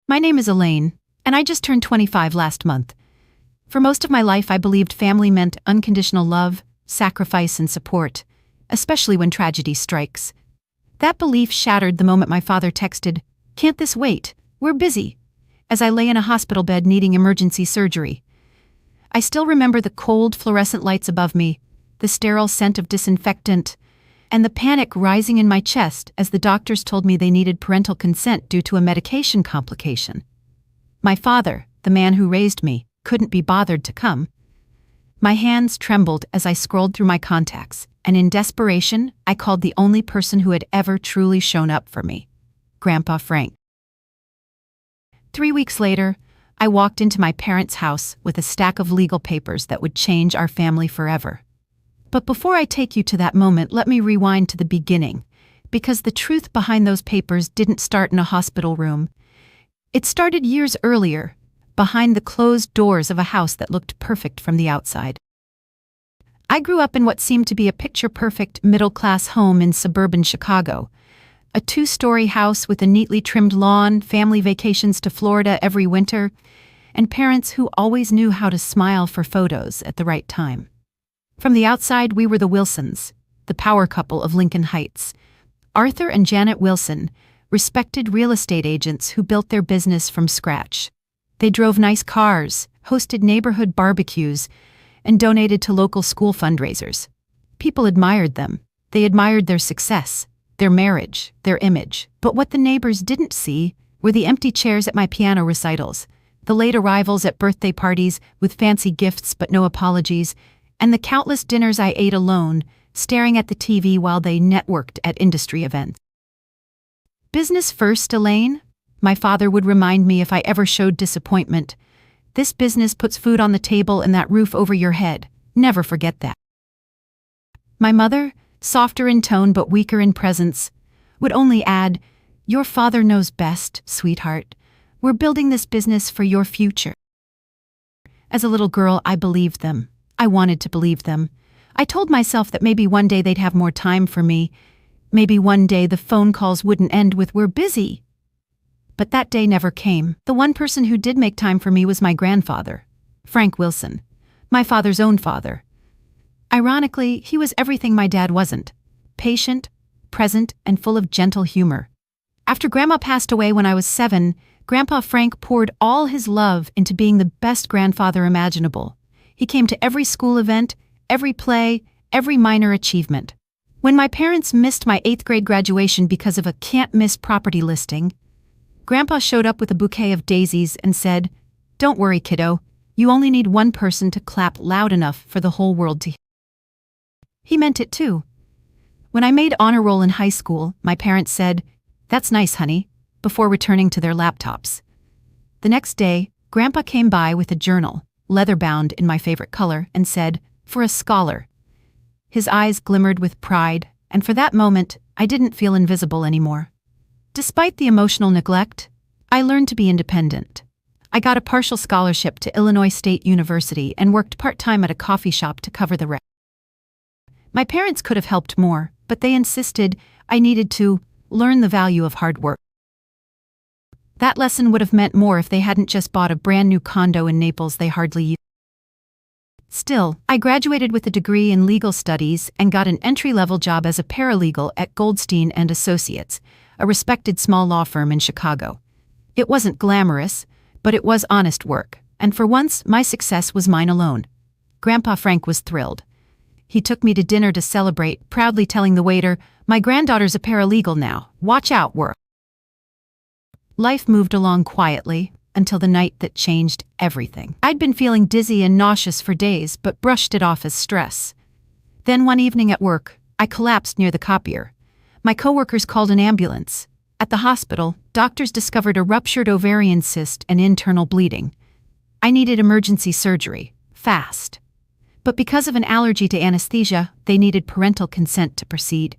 My name is Elaine, and I just turned 25 last month. For most of my life, I believed family meant unconditional love, sacrifice, and support, especially when tragedy strikes. That belief shattered the moment my father texted, "Can't this wait? We're busy," as I lay in a hospital bed needing emergency surgery. I still remember the cold fluorescent lights above me, the sterile scent of disinfectant, and the panic rising in my chest as the doctors told me they needed parental consent due to a medication complication. My father, the man who raised me, couldn't be bothered to come. My hands trembled as I scrolled through my contacts, and in desperation, I called the only person who had ever truly shown up for me, Grandpa Frank. 3 weeks later, I walked into my parents' house with a stack of legal papers that would change our family forever. But before I take you to that moment, let me rewind to the beginning, because the truth behind those papers didn't start in a hospital room. It started years earlier, behind the closed doors of a house that looked perfect from the outside. I grew up in what seemed to be a picture-perfect middle-class home in suburban Chicago, a 2-story house with a neatly trimmed lawn, family vacations to Florida every winter, and parents who always knew how to smile for photos at the right time. From the outside, we were the Wilsons, the power couple of Lincoln Heights. Arthur and Janet Wilson, respected real estate agents who built their business from scratch. They drove nice cars, hosted neighborhood barbecues, and donated to local school fundraisers. People admired them. They admired their success, their marriage, their image. But what the neighbors didn't see were the empty chairs at my piano recitals, the late arrivals at birthday parties with fancy gifts but no apologies, and the countless dinners I ate alone, staring at the TV while they networked at industry events. "Business first, Elaine," my father would remind me if I ever showed disappointment. "This business puts food on the table and that roof over your head. Never forget that." My mother, softer in tone but weaker in presence, would only add, "Your father knows best, sweetheart. We're building this business for your future." As a little girl, I believed them. I wanted to believe them. I told myself that maybe one day they'd have more time for me. Maybe one day the phone calls wouldn't end with "we're busy." But that day never came. The one person who did make time for me was my grandfather, Frank Wilson, my father's own father. Ironically, he was everything my dad wasn't: patient, present, and full of gentle humor. After Grandma passed away when I was 7, Grandpa Frank poured all his love into being the best grandfather imaginable. He came to every school event, every play, every minor achievement. When my parents missed my 8th grade graduation because of a can't-miss property listing, Grandpa showed up with a bouquet of daisies and said, "Don't worry, kiddo. You only need one person to clap loud enough for the whole world to hear." He meant it too. When I made honor roll in high school, my parents said, "That's nice, honey," before returning to their laptops. The next day, Grandpa came by with a journal, leather-bound in my favorite color, and said, "For a scholar." His eyes glimmered with pride, and for that moment, I didn't feel invisible anymore. Despite the emotional neglect, I learned to be independent. I got a partial scholarship to Illinois State University and worked part-time at a coffee shop to cover the rest. My parents could have helped more, but they insisted I needed to learn the value of hard work. That lesson would have meant more if they hadn't just bought a brand new condo in Naples they hardly used. Still, I graduated with a degree in legal studies and got an entry-level job as a paralegal at Goldstein and Associates, a respected small law firm in Chicago. It wasn't glamorous, but it was honest work, and for once, my success was mine alone. Grandpa Frank was thrilled. He took me to dinner to celebrate, proudly telling the waiter, "My granddaughter's a paralegal now. Watch out, we're..." Life moved along quietly until the night that changed everything. I'd been feeling dizzy and nauseous for days, but brushed it off as stress. Then one evening at work, I collapsed near the copier. My coworkers called an ambulance. At the hospital, doctors discovered a ruptured ovarian cyst and internal bleeding. I needed emergency surgery, fast. But because of an allergy to anesthesia, they needed parental consent to proceed.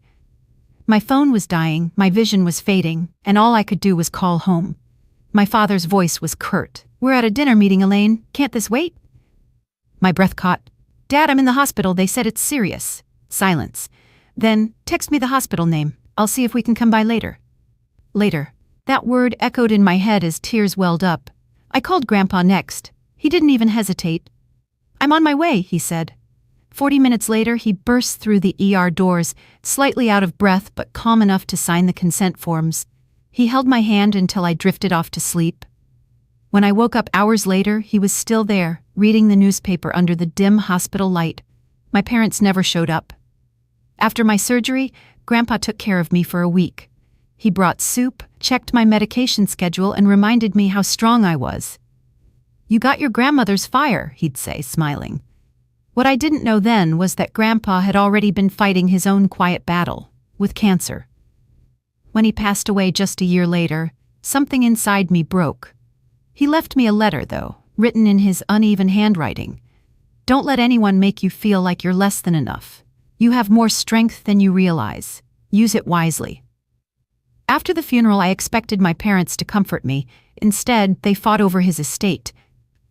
My phone was dying, my vision was fading, and all I could do was call home. My father's voice was curt. "We're at a dinner meeting, Elaine. Can't this wait?" My breath caught. "Dad, I'm in the hospital. They said it's serious." Silence. Then, "Text me the hospital name. I'll see if we can come by later." Later. That word echoed in my head as tears welled up. I called Grandpa next. He didn't even hesitate. "I'm on my way," he said. 40 minutes later, he burst through the ER doors, slightly out of breath but calm enough to sign the consent forms. He held my hand until I drifted off to sleep. When I woke up hours later, he was still there, reading the newspaper under the dim hospital light. My parents never showed up. After my surgery, Grandpa took care of me for a week. He brought soup, checked my medication schedule, and reminded me how strong I was. "You got your grandmother's fire," he'd say, smiling. What I didn't know then was that Grandpa had already been fighting his own quiet battle, with cancer. When he passed away just a year later, something inside me broke. He left me a letter, though, written in his uneven handwriting. "Don't let anyone make you feel like you're less than enough. You have more strength than you realize. Use it wisely." After the funeral, I expected my parents to comfort me. Instead, they fought over his estate.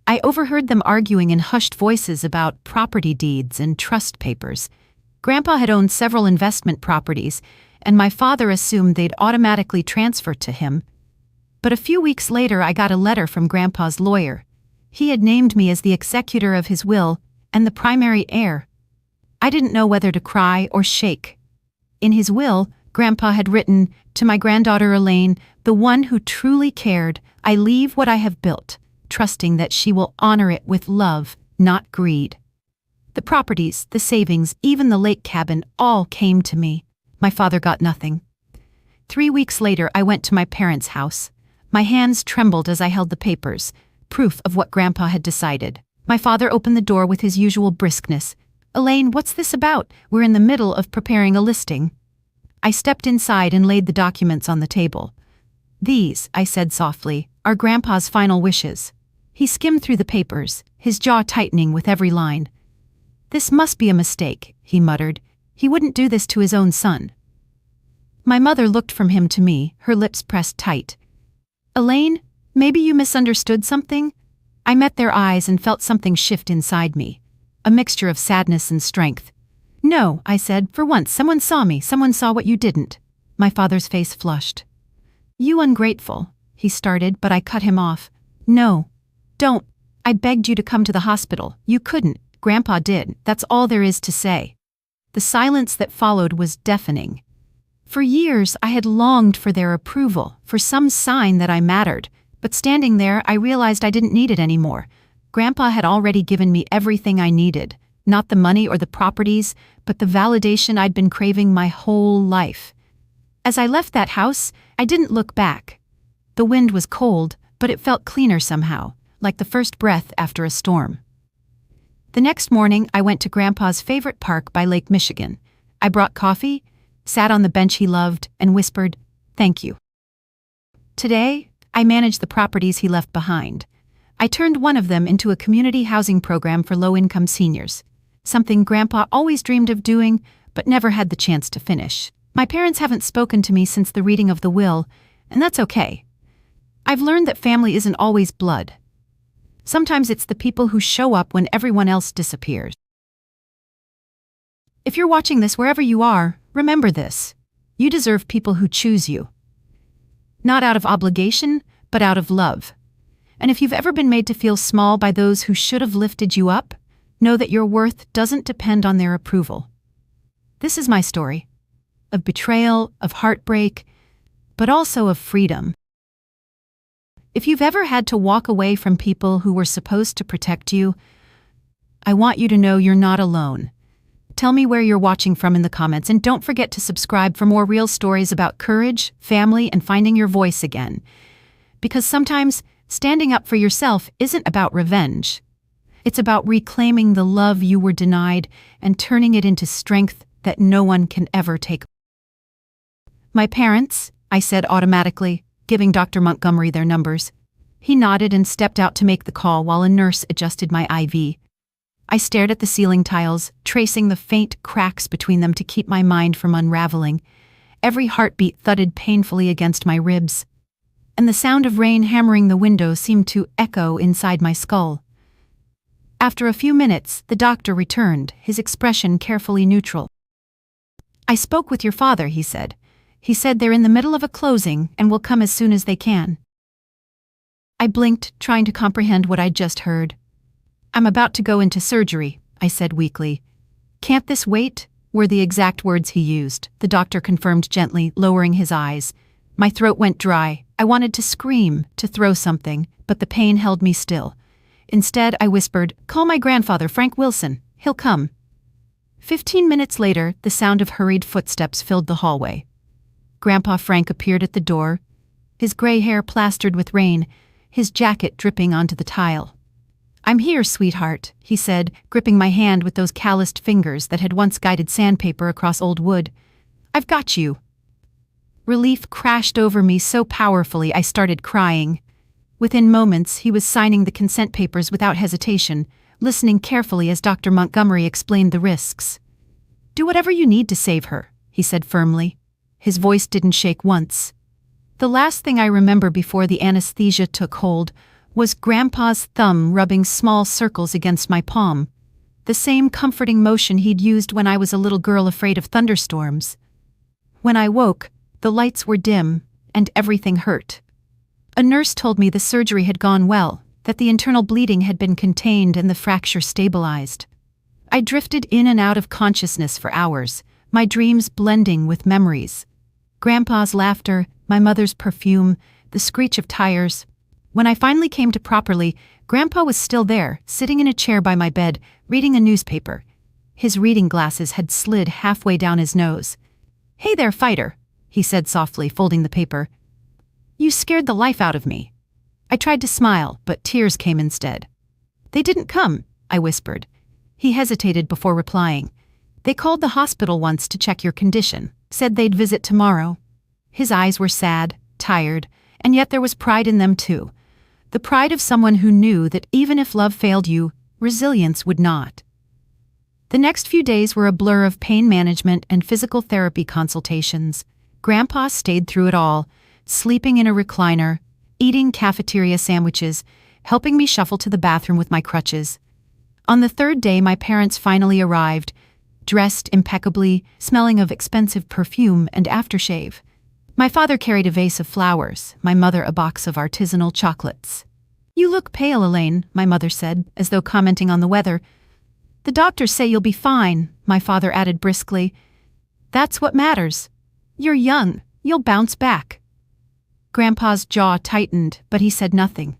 I overheard them arguing in hushed voices about property deeds and trust papers. Grandpa had owned several investment properties, and my father assumed they'd automatically transfer to him. But a few weeks later, I got a letter from Grandpa's lawyer. He had named me as the executor of his will and the primary heir. I didn't know whether to cry or shake. In his will, Grandpa had written, "To my granddaughter Elaine, the one who truly cared, I leave what I have built, trusting that she will honor it with love, not greed." The properties, the savings, even the lake cabin, all came to me. My father got nothing. 3 weeks later, I went to my parents' house. My hands trembled as I held the papers, proof of what Grandpa had decided. My father opened the door with his usual briskness. "Elaine, what's this about? We're in the middle of preparing a listing." I stepped inside and laid the documents on the table. "These," I said softly, "are Grandpa's final wishes." He skimmed through the papers, his jaw tightening with every line. "This must be a mistake," he muttered. "He wouldn't do this to his own son." My mother looked from him to me, her lips pressed tight. "Elaine, maybe you misunderstood something?" I met their eyes and felt something shift inside me, a mixture of sadness and strength. "No," I said, "for once someone saw me, someone saw what you didn't." My father's face flushed. "You ungrateful," he started, but I cut him off. "No. Don't. I begged you to come to the hospital. You couldn't. Grandpa did. That's all there is to say." The silence that followed was deafening. For years, I had longed for their approval, for some sign that I mattered, but standing there, I realized I didn't need it anymore. Grandpa had already given me everything I needed, not the money or the properties, but the validation I'd been craving my whole life. As I left that house, I didn't look back. The wind was cold, but it felt cleaner somehow, like the first breath after a storm. The next morning, I went to Grandpa's favorite park by Lake Michigan. I brought coffee, sat on the bench he loved, and whispered, "Thank you." Today, I manage the properties he left behind. I turned one of them into a community housing program for low-income seniors, something Grandpa always dreamed of doing, but never had the chance to finish. My parents haven't spoken to me since the reading of the will, and that's okay. I've learned that family isn't always blood. Sometimes it's the people who show up when everyone else disappears. If you're watching this wherever you are, remember this. You deserve people who choose you. Not out of obligation, but out of love. And if you've ever been made to feel small by those who should have lifted you up, know that your worth doesn't depend on their approval. This is my story. Of betrayal, of heartbreak, but also of freedom. If you've ever had to walk away from people who were supposed to protect you, I want you to know you're not alone. Tell me where you're watching from in the comments, and don't forget to subscribe for more real stories about courage, family, and finding your voice again. Because sometimes, standing up for yourself isn't about revenge. It's about reclaiming the love you were denied and turning it into strength that no one can ever take. "My parents," I said automatically, giving Dr. Montgomery their numbers. He nodded and stepped out to make the call while a nurse adjusted my IV. I stared at the ceiling tiles, tracing the faint cracks between them to keep my mind from unraveling. Every heartbeat thudded painfully against my ribs, and the sound of rain hammering the window seemed to echo inside my skull. After a few minutes, the doctor returned, his expression carefully neutral. "I spoke with your father," he said. He said they're in the middle of a closing and will come as soon as they can. I blinked, trying to comprehend what I'd just heard. I'm about to go into surgery, I said weakly. Can't this wait? Were the exact words he used. The doctor confirmed gently, lowering his eyes. My throat went dry. I wanted to scream, to throw something, but the pain held me still. Instead, I whispered, "Call my grandfather, Frank Wilson. He'll come." 15 minutes later, the sound of hurried footsteps filled the hallway. Grandpa Frank appeared at the door, his gray hair plastered with rain, his jacket dripping onto the tile. "I'm here, sweetheart," he said, gripping my hand with those calloused fingers that had once guided sandpaper across old wood. "I've got you." Relief crashed over me so powerfully I started crying. Within moments, he was signing the consent papers without hesitation, listening carefully as Dr. Montgomery explained the risks. "Do whatever you need to save her," he said firmly. His voice didn't shake once. The last thing I remember before the anesthesia took hold was Grandpa's thumb rubbing small circles against my palm, the same comforting motion he'd used when I was a little girl afraid of thunderstorms. When I woke, the lights were dim, and everything hurt. A nurse told me the surgery had gone well, that the internal bleeding had been contained and the fracture stabilized. I drifted in and out of consciousness for hours, my dreams blending with memories. Grandpa's laughter, my mother's perfume, the screech of tires. When I finally came to properly, Grandpa was still there, sitting in a chair by my bed, reading a newspaper. His reading glasses had slid halfway down his nose. "Hey there, fighter," he said softly, folding the paper. "You scared the life out of me." I tried to smile, but tears came instead. "They didn't come," I whispered. He hesitated before replying. "They called the hospital once to check your condition, said they'd visit tomorrow." His eyes were sad, tired, and yet there was pride in them too. The pride of someone who knew that even if love failed you, resilience would not. The next few days were a blur of pain management and physical therapy consultations. Grandpa stayed through it all, sleeping in a recliner, eating cafeteria sandwiches, helping me shuffle to the bathroom with my crutches. On the third day, my parents finally arrived, dressed impeccably, smelling of expensive perfume and aftershave. My father carried a vase of flowers, my mother a box of artisanal chocolates. "You look pale, Elaine," my mother said, as though commenting on the weather. "The doctors say you'll be fine," my father added briskly. "That's what matters. You're young. You'll bounce back." Grandpa's jaw tightened, but he said nothing.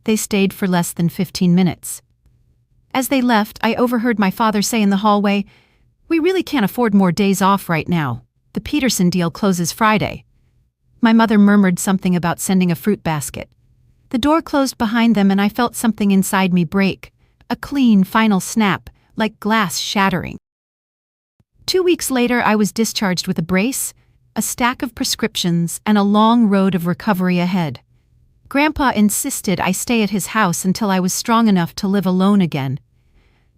They stayed for less than 15 minutes. As they left, I overheard my father say in the hallway, "We really can't afford more days off right now. The Peterson deal closes Friday." My mother murmured something about sending a fruit basket. The door closed behind them and I felt something inside me break, a clean, final snap, like glass shattering. 2 weeks later, I was discharged with a brace, a stack of prescriptions, and a long road of recovery ahead. Grandpa insisted I stay at his house until I was strong enough to live alone again.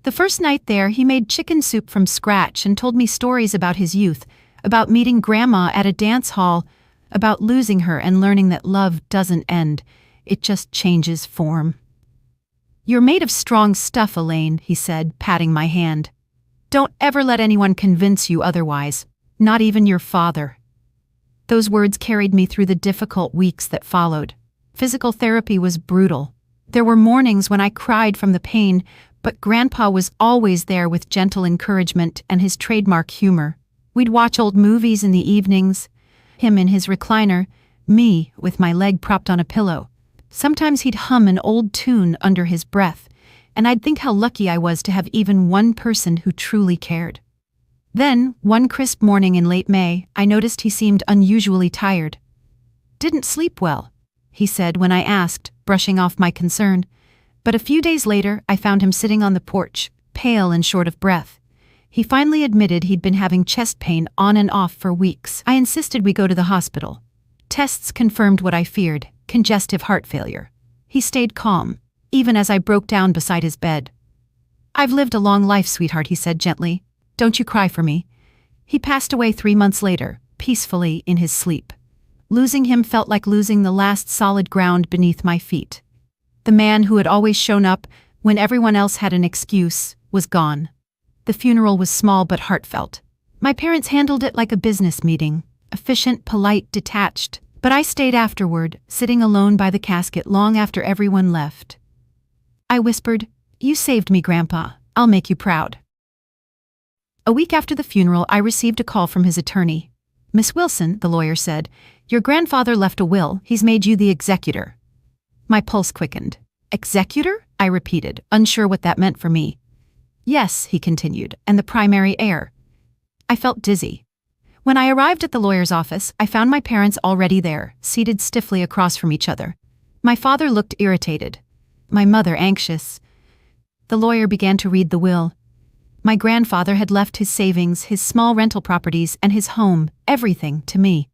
The first night there, he made chicken soup from scratch and told me stories about his youth, about meeting Grandma at a dance hall, about losing her and learning that love doesn't end, it just changes form. "You're made of strong stuff, Elaine," he said, patting my hand. "Don't ever let anyone convince you otherwise, not even your father." Those words carried me through the difficult weeks that followed. Physical therapy was brutal. There were mornings when I cried from the pain, but Grandpa was always there with gentle encouragement and his trademark humor. We'd watch old movies in the evenings, him in his recliner, me with my leg propped on a pillow. Sometimes he'd hum an old tune under his breath, and I'd think how lucky I was to have even one person who truly cared. Then, one crisp morning in late May, I noticed he seemed unusually tired. "Didn't sleep well," he said when I asked, brushing off my concern. But a few days later, I found him sitting on the porch, pale and short of breath. He finally admitted he'd been having chest pain on and off for weeks. I insisted we go to the hospital. Tests confirmed what I feared, congestive heart failure. He stayed calm, even as I broke down beside his bed. "I've lived a long life, sweetheart," he said gently. "Don't you cry for me." He passed away 3 months later, peacefully in his sleep. Losing him felt like losing the last solid ground beneath my feet. The man who had always shown up when everyone else had an excuse was gone. The funeral was small but heartfelt. My parents handled it like a business meeting, efficient, polite, detached. But I stayed afterward, sitting alone by the casket long after everyone left. I whispered, "You saved me, Grandpa. I'll make you proud." A week after the funeral, I received a call from his attorney. "Miss Wilson," the lawyer said, "your grandfather left a will. He's made you the executor." My pulse quickened. "Executor?" I repeated, unsure what that meant for me. "Yes," he continued, "and the primary heir." I felt dizzy. When I arrived at the lawyer's office, I found my parents already there, seated stiffly across from each other. My father looked irritated. My mother anxious. The lawyer began to read the will. My grandfather had left his savings, his small rental properties, and his home, everything, to me.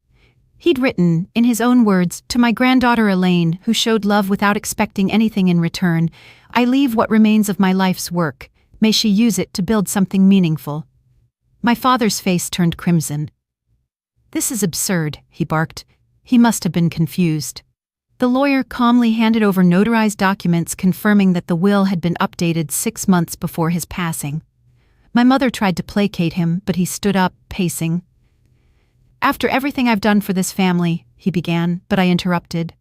He'd written, in his own words, "To my granddaughter Elaine, who showed love without expecting anything in return, I leave what remains of my life's work. May she use it to build something meaningful." My father's face turned crimson. "This is absurd," he barked. He must have been confused. The lawyer calmly handed over notarized documents confirming that the will had been updated 6 months before his passing. My mother tried to placate him, but he stood up, pacing. "After everything I've done for this family," he began, but I interrupted.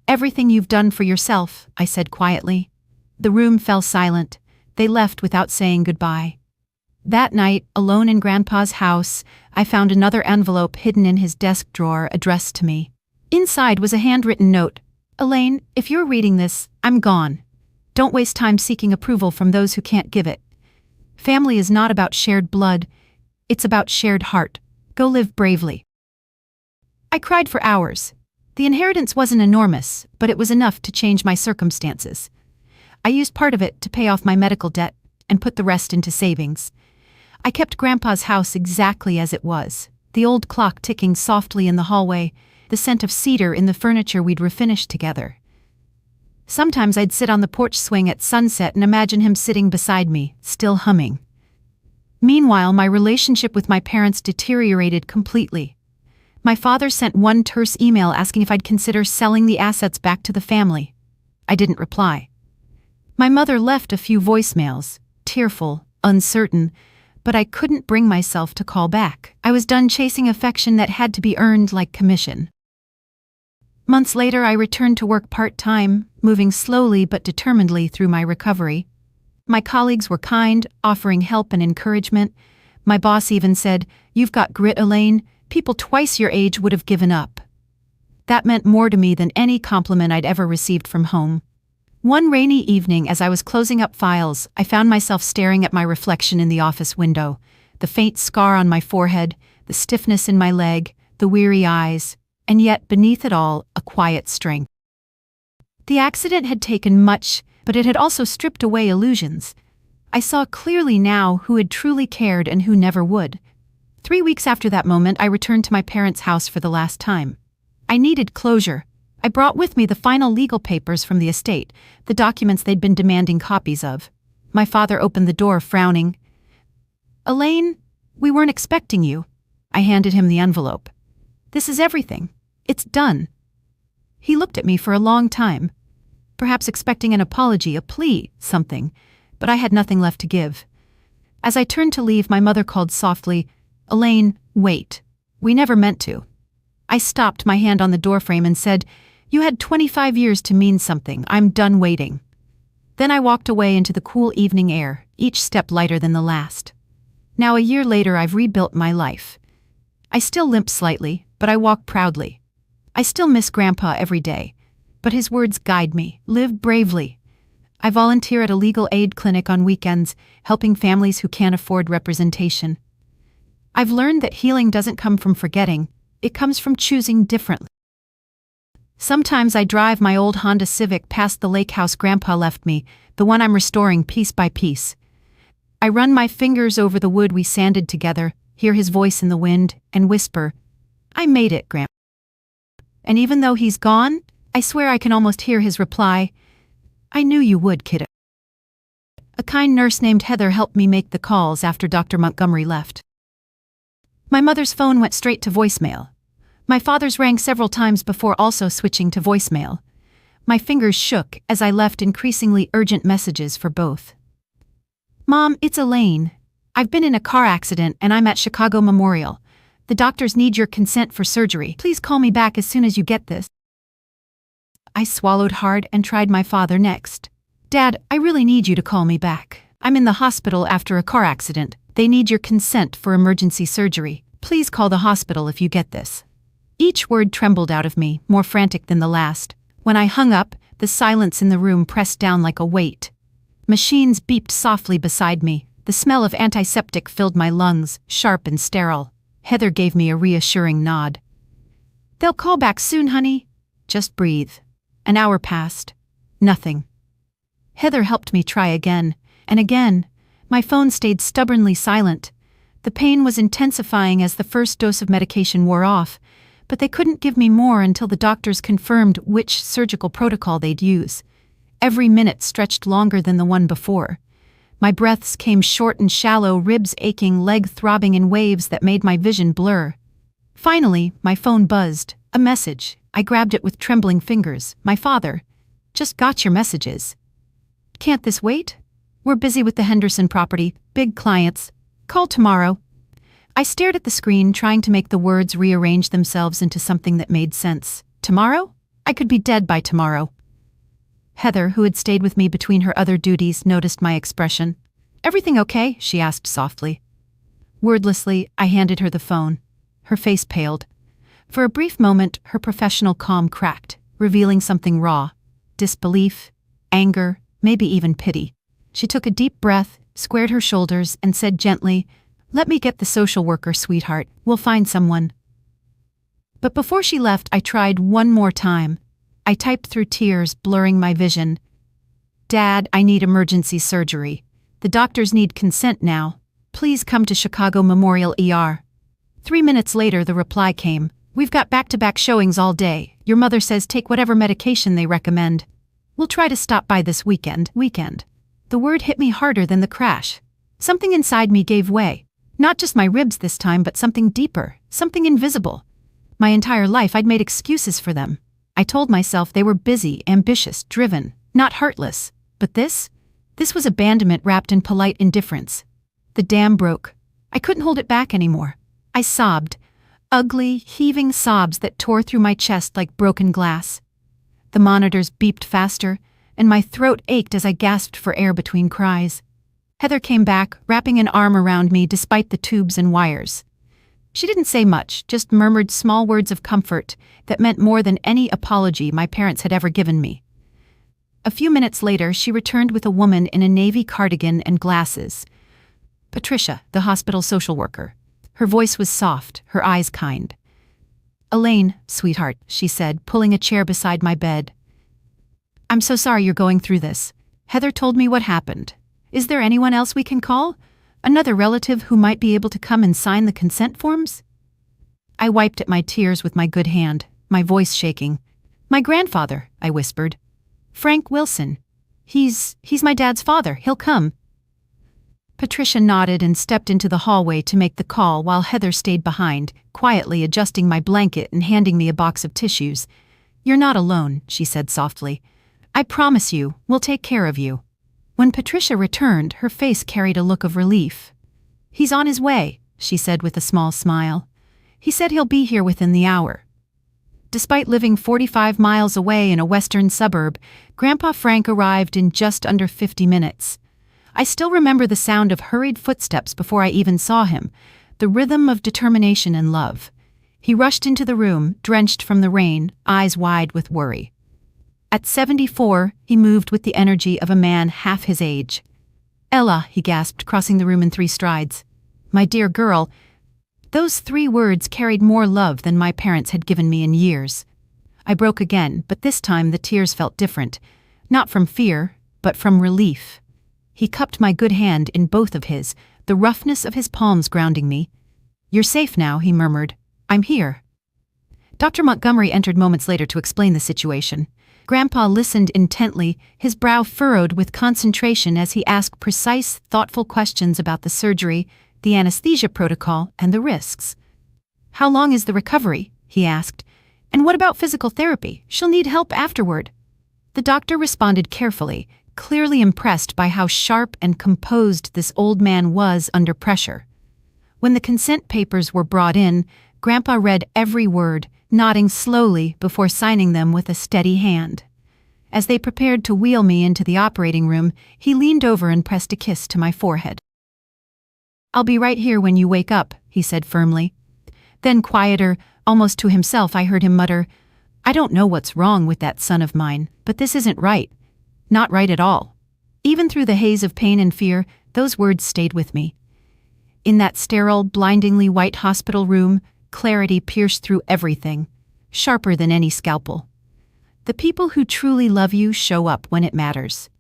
"Everything you've done for yourself," I said quietly. The room fell silent. They left without saying goodbye. That night, alone in Grandpa's house, I found another envelope hidden in his desk drawer addressed to me. Inside was a handwritten note. "Elaine, if you're reading this, I'm gone. Don't waste time seeking approval from those who can't give it. Family is not about shared blood. It's about shared heart. Go live bravely." I cried for hours. The inheritance wasn't enormous, but it was enough to change my circumstances. I used part of it to pay off my medical debt and put the rest into savings. I kept Grandpa's house exactly as it was, the old clock ticking softly in the hallway, the scent of cedar in the furniture we'd refinished together. Sometimes I'd sit on the porch swing at sunset and imagine him sitting beside me, still humming. Meanwhile, my relationship with my parents deteriorated completely. My father sent one terse email asking if I'd consider selling the assets back to the family. I didn't reply. My mother left a few voicemails, tearful, uncertain, but I couldn't bring myself to call back. I was done chasing affection that had to be earned like commission. Months later, I returned to work part-time, moving slowly but determinedly through my recovery. My colleagues were kind, offering help and encouragement. My boss even said, "You've got grit, Elaine. People twice your age would have given up." That meant more to me than any compliment I'd ever received from home. One rainy evening, as I was closing up files, I found myself staring at my reflection in the office window. The faint scar on my forehead, the stiffness in my leg, the weary eyes, and yet, beneath it all, a quiet strength. The accident had taken much, but it had also stripped away illusions. I saw clearly now who had truly cared and who never would. 3 weeks after that moment, I returned to my parents' house for the last time. I needed closure. I brought with me the final legal papers from the estate, the documents they'd been demanding copies of. My father opened the door, frowning. "Elaine, we weren't expecting you." I handed him the envelope. "This is everything. It's done." He looked at me for a long time, perhaps expecting an apology, a plea, something, but I had nothing left to give. As I turned to leave, my mother called softly, "Elaine, wait. We never meant to." I stopped, my hand on the doorframe, and said, "You had 25 years to mean something. I'm done waiting." Then I walked away into the cool evening air, each step lighter than the last. Now, a year later, I've rebuilt my life. I still limp slightly, but I walk proudly. I still miss Grandpa every day, but his words guide me. Live bravely. I volunteer at a legal aid clinic on weekends, helping families who can't afford representation. I've learned that healing doesn't come from forgetting, it comes from choosing differently. Sometimes I drive my old Honda Civic past the lake house Grandpa left me, the one I'm restoring piece by piece. I run my fingers over the wood we sanded together, hear his voice in the wind, and whisper, "I made it, Grandpa." And even though he's gone, I swear I can almost hear his reply, "I knew you would, kiddo." A kind nurse named Heather helped me make the calls after Dr. Montgomery left. My mother's phone went straight to voicemail. My father's rang several times before also switching to voicemail. My fingers shook as I left increasingly urgent messages for both. "Mom, it's Elaine. I've been in a car accident and I'm at Chicago Memorial. The doctors need your consent for surgery. Please call me back as soon as you get this. I swallowed hard and tried my father next. Dad, I really need you to call me back. I'm in the hospital after a car accident. They need your consent for emergency surgery. Please call the hospital if you get this. Each word trembled out of me, more frantic than the last. When I hung up, the silence in the room pressed down like a weight. Machines beeped softly beside me. The smell of antiseptic filled my lungs, sharp and sterile. Heather gave me a reassuring nod. They'll call back soon, honey. Just breathe. An hour passed. Nothing. Heather helped me try again, and again. My phone stayed stubbornly silent. The pain was intensifying as the first dose of medication wore off, but they couldn't give me more until the doctors confirmed which surgical protocol they'd use. Every minute stretched longer than the one before. My breaths came short and shallow, ribs aching, leg throbbing in waves that made my vision blur. Finally, my phone buzzed. A message. I grabbed it with trembling fingers. My father. Just got your messages. Can't this wait? We're busy with the Henderson property, big clients. Call tomorrow. I stared at the screen, trying to make the words rearrange themselves into something that made sense. Tomorrow? I could be dead by tomorrow. Heather, who had stayed with me between her other duties, noticed my expression. Everything okay? She asked softly. Wordlessly, I handed her the phone. Her face paled. For a brief moment, her professional calm cracked, revealing something raw. Disbelief, anger, maybe even pity. She took a deep breath, squared her shoulders, and said gently, "Let me get the social worker, sweetheart. We'll find someone." But before she left, I tried one more time. I typed through tears, blurring my vision. Dad, I need emergency surgery. The doctors need consent now. Please come to Chicago Memorial ER. 3 minutes later, the reply came. We've got back-to-back showings all day. Your mother says take whatever medication they recommend. We'll try to stop by this weekend. The word hit me harder than the crash. Something inside me gave way. Not just my ribs this time, but something deeper, something invisible. My entire life I'd made excuses for them. I told myself they were busy, ambitious, driven, not heartless. But this was abandonment wrapped in polite indifference. The dam broke. I couldn't hold it back anymore. I sobbed. Ugly, heaving sobs that tore through my chest like broken glass. The monitors beeped faster, and my throat ached as I gasped for air between cries. Heather came back, wrapping an arm around me despite the tubes and wires. She didn't say much, just murmured small words of comfort that meant more than any apology my parents had ever given me. A few minutes later, she returned with a woman in a navy cardigan and glasses. Patricia, the hospital social worker. Her voice was soft, her eyes kind. Elaine, sweetheart, she said, pulling a chair beside my bed. I'm so sorry you're going through this. Heather told me what happened. Is there anyone else we can call? Another relative who might be able to come and sign the consent forms? I wiped at my tears with my good hand, my voice shaking. My grandfather, I whispered. Frank Wilson. He's my dad's father. He'll come. Patricia nodded and stepped into the hallway to make the call while Heather stayed behind, quietly adjusting my blanket and handing me a box of tissues. You're not alone, she said softly. I promise you, we'll take care of you. When Patricia returned, her face carried a look of relief. He's on his way, she said with a small smile. He said he'll be here within the hour. Despite living 45 miles away in a western suburb, Grandpa Frank arrived in just under 50 minutes. I still remember the sound of hurried footsteps before I even saw him, the rhythm of determination and love. He rushed into the room, drenched from the rain, eyes wide with worry. At 74, he moved with the energy of a man half his age. Ella, he gasped, crossing the room in 3 strides. My dear girl. Those 3 words carried more love than my parents had given me in years. I broke again, but this time the tears felt different. Not from fear, but from relief. He cupped my good hand in both of his, the roughness of his palms grounding me. You're safe now, he murmured. I'm here. Dr. Montgomery entered moments later to explain the situation. Grandpa listened intently, his brow furrowed with concentration as he asked precise, thoughtful questions about the surgery, the anesthesia protocol, and the risks. How long is the recovery? He asked. And what about physical therapy? She'll need help afterward. The doctor responded carefully, clearly impressed by how sharp and composed this old man was under pressure. When the consent papers were brought in, Grandpa read every word, nodding slowly before signing them with a steady hand. As they prepared to wheel me into the operating room, he leaned over and pressed a kiss to my forehead. "I'll be right here when you wake up," he said firmly. Then quieter, almost to himself, I heard him mutter, "I don't know what's wrong with that son of mine, but this isn't right. Not right at all." Even through the haze of pain and fear, those words stayed with me. In that sterile, blindingly white hospital room, clarity pierced through everything, sharper than any scalpel. The people who truly love you show up when it matters.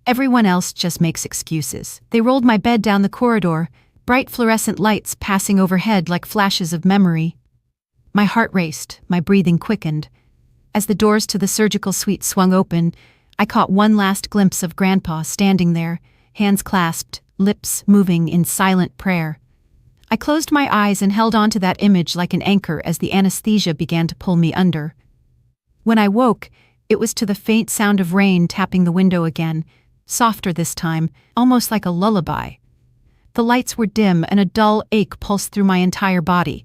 Everyone else just makes excuses. They rolled my bed down the corridor, bright fluorescent lights passing overhead like flashes of memory. My heart raced, my breathing quickened. As the doors to the surgical suite swung open, I caught one last glimpse of Grandpa standing there, hands clasped, lips moving in silent prayer. I closed my eyes and held on to that image like an anchor as the anesthesia began to pull me under. When I woke, it was to the faint sound of rain tapping the window again, softer this time, almost like a lullaby. The lights were dim and a dull ache pulsed through my entire body.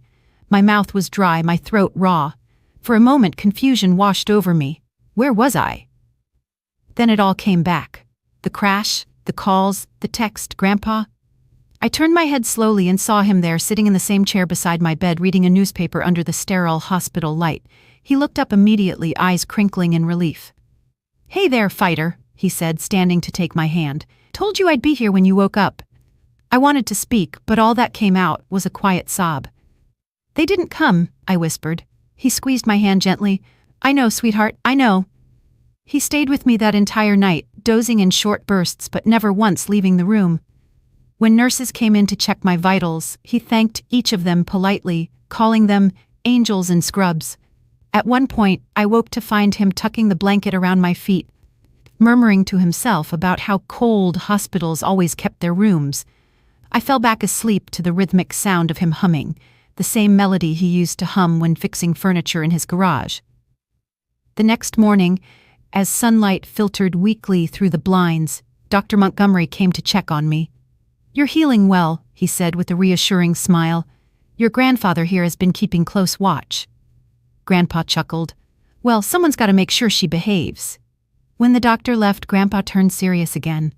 My mouth was dry, my throat raw. For a moment, confusion washed over me. Where was I? Then it all came back. The crash, the calls, the text, Grandpa. I turned my head slowly and saw him there sitting in the same chair beside my bed reading a newspaper under the sterile hospital light. He looked up immediately, eyes crinkling in relief. "Hey there, fighter," he said, standing to take my hand. "Told you I'd be here when you woke up." I wanted to speak, but all that came out was a quiet sob. "They didn't come," I whispered. He squeezed my hand gently. "I know, sweetheart, I know." He stayed with me that entire night, dozing in short bursts but never once leaving the room. When nurses came in to check my vitals, he thanked each of them politely, calling them angels and scrubs. At one point, I woke to find him tucking the blanket around my feet, murmuring to himself about how cold hospitals always kept their rooms. I fell back asleep to the rhythmic sound of him humming, the same melody he used to hum when fixing furniture in his garage. The next morning, as sunlight filtered weakly through the blinds, Dr. Montgomery came to check on me. "You're healing well," he said with a reassuring smile. "Your grandfather here has been keeping close watch." Grandpa chuckled. "Well, someone's got to make sure she behaves." When the doctor left, Grandpa turned serious again.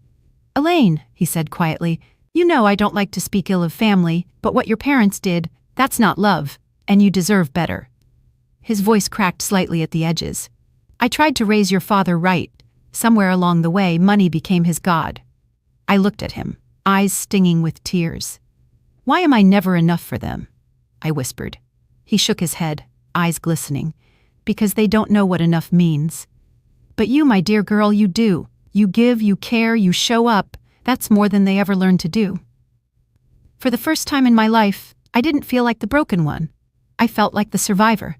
"Elaine," he said quietly, "you know I don't like to speak ill of family, but what your parents did, that's not love, and you deserve better." His voice cracked slightly at the edges. "I tried to raise your father right. Somewhere along the way, money became his god." I looked at him, eyes stinging with tears. "Why am I never enough for them?" I whispered. He shook his head, eyes glistening. "Because they don't know what enough means. But you, my dear girl, you do. You give, you care, you show up. That's more than they ever learned to do." For the first time in my life, I didn't feel like the broken one. I felt like the survivor.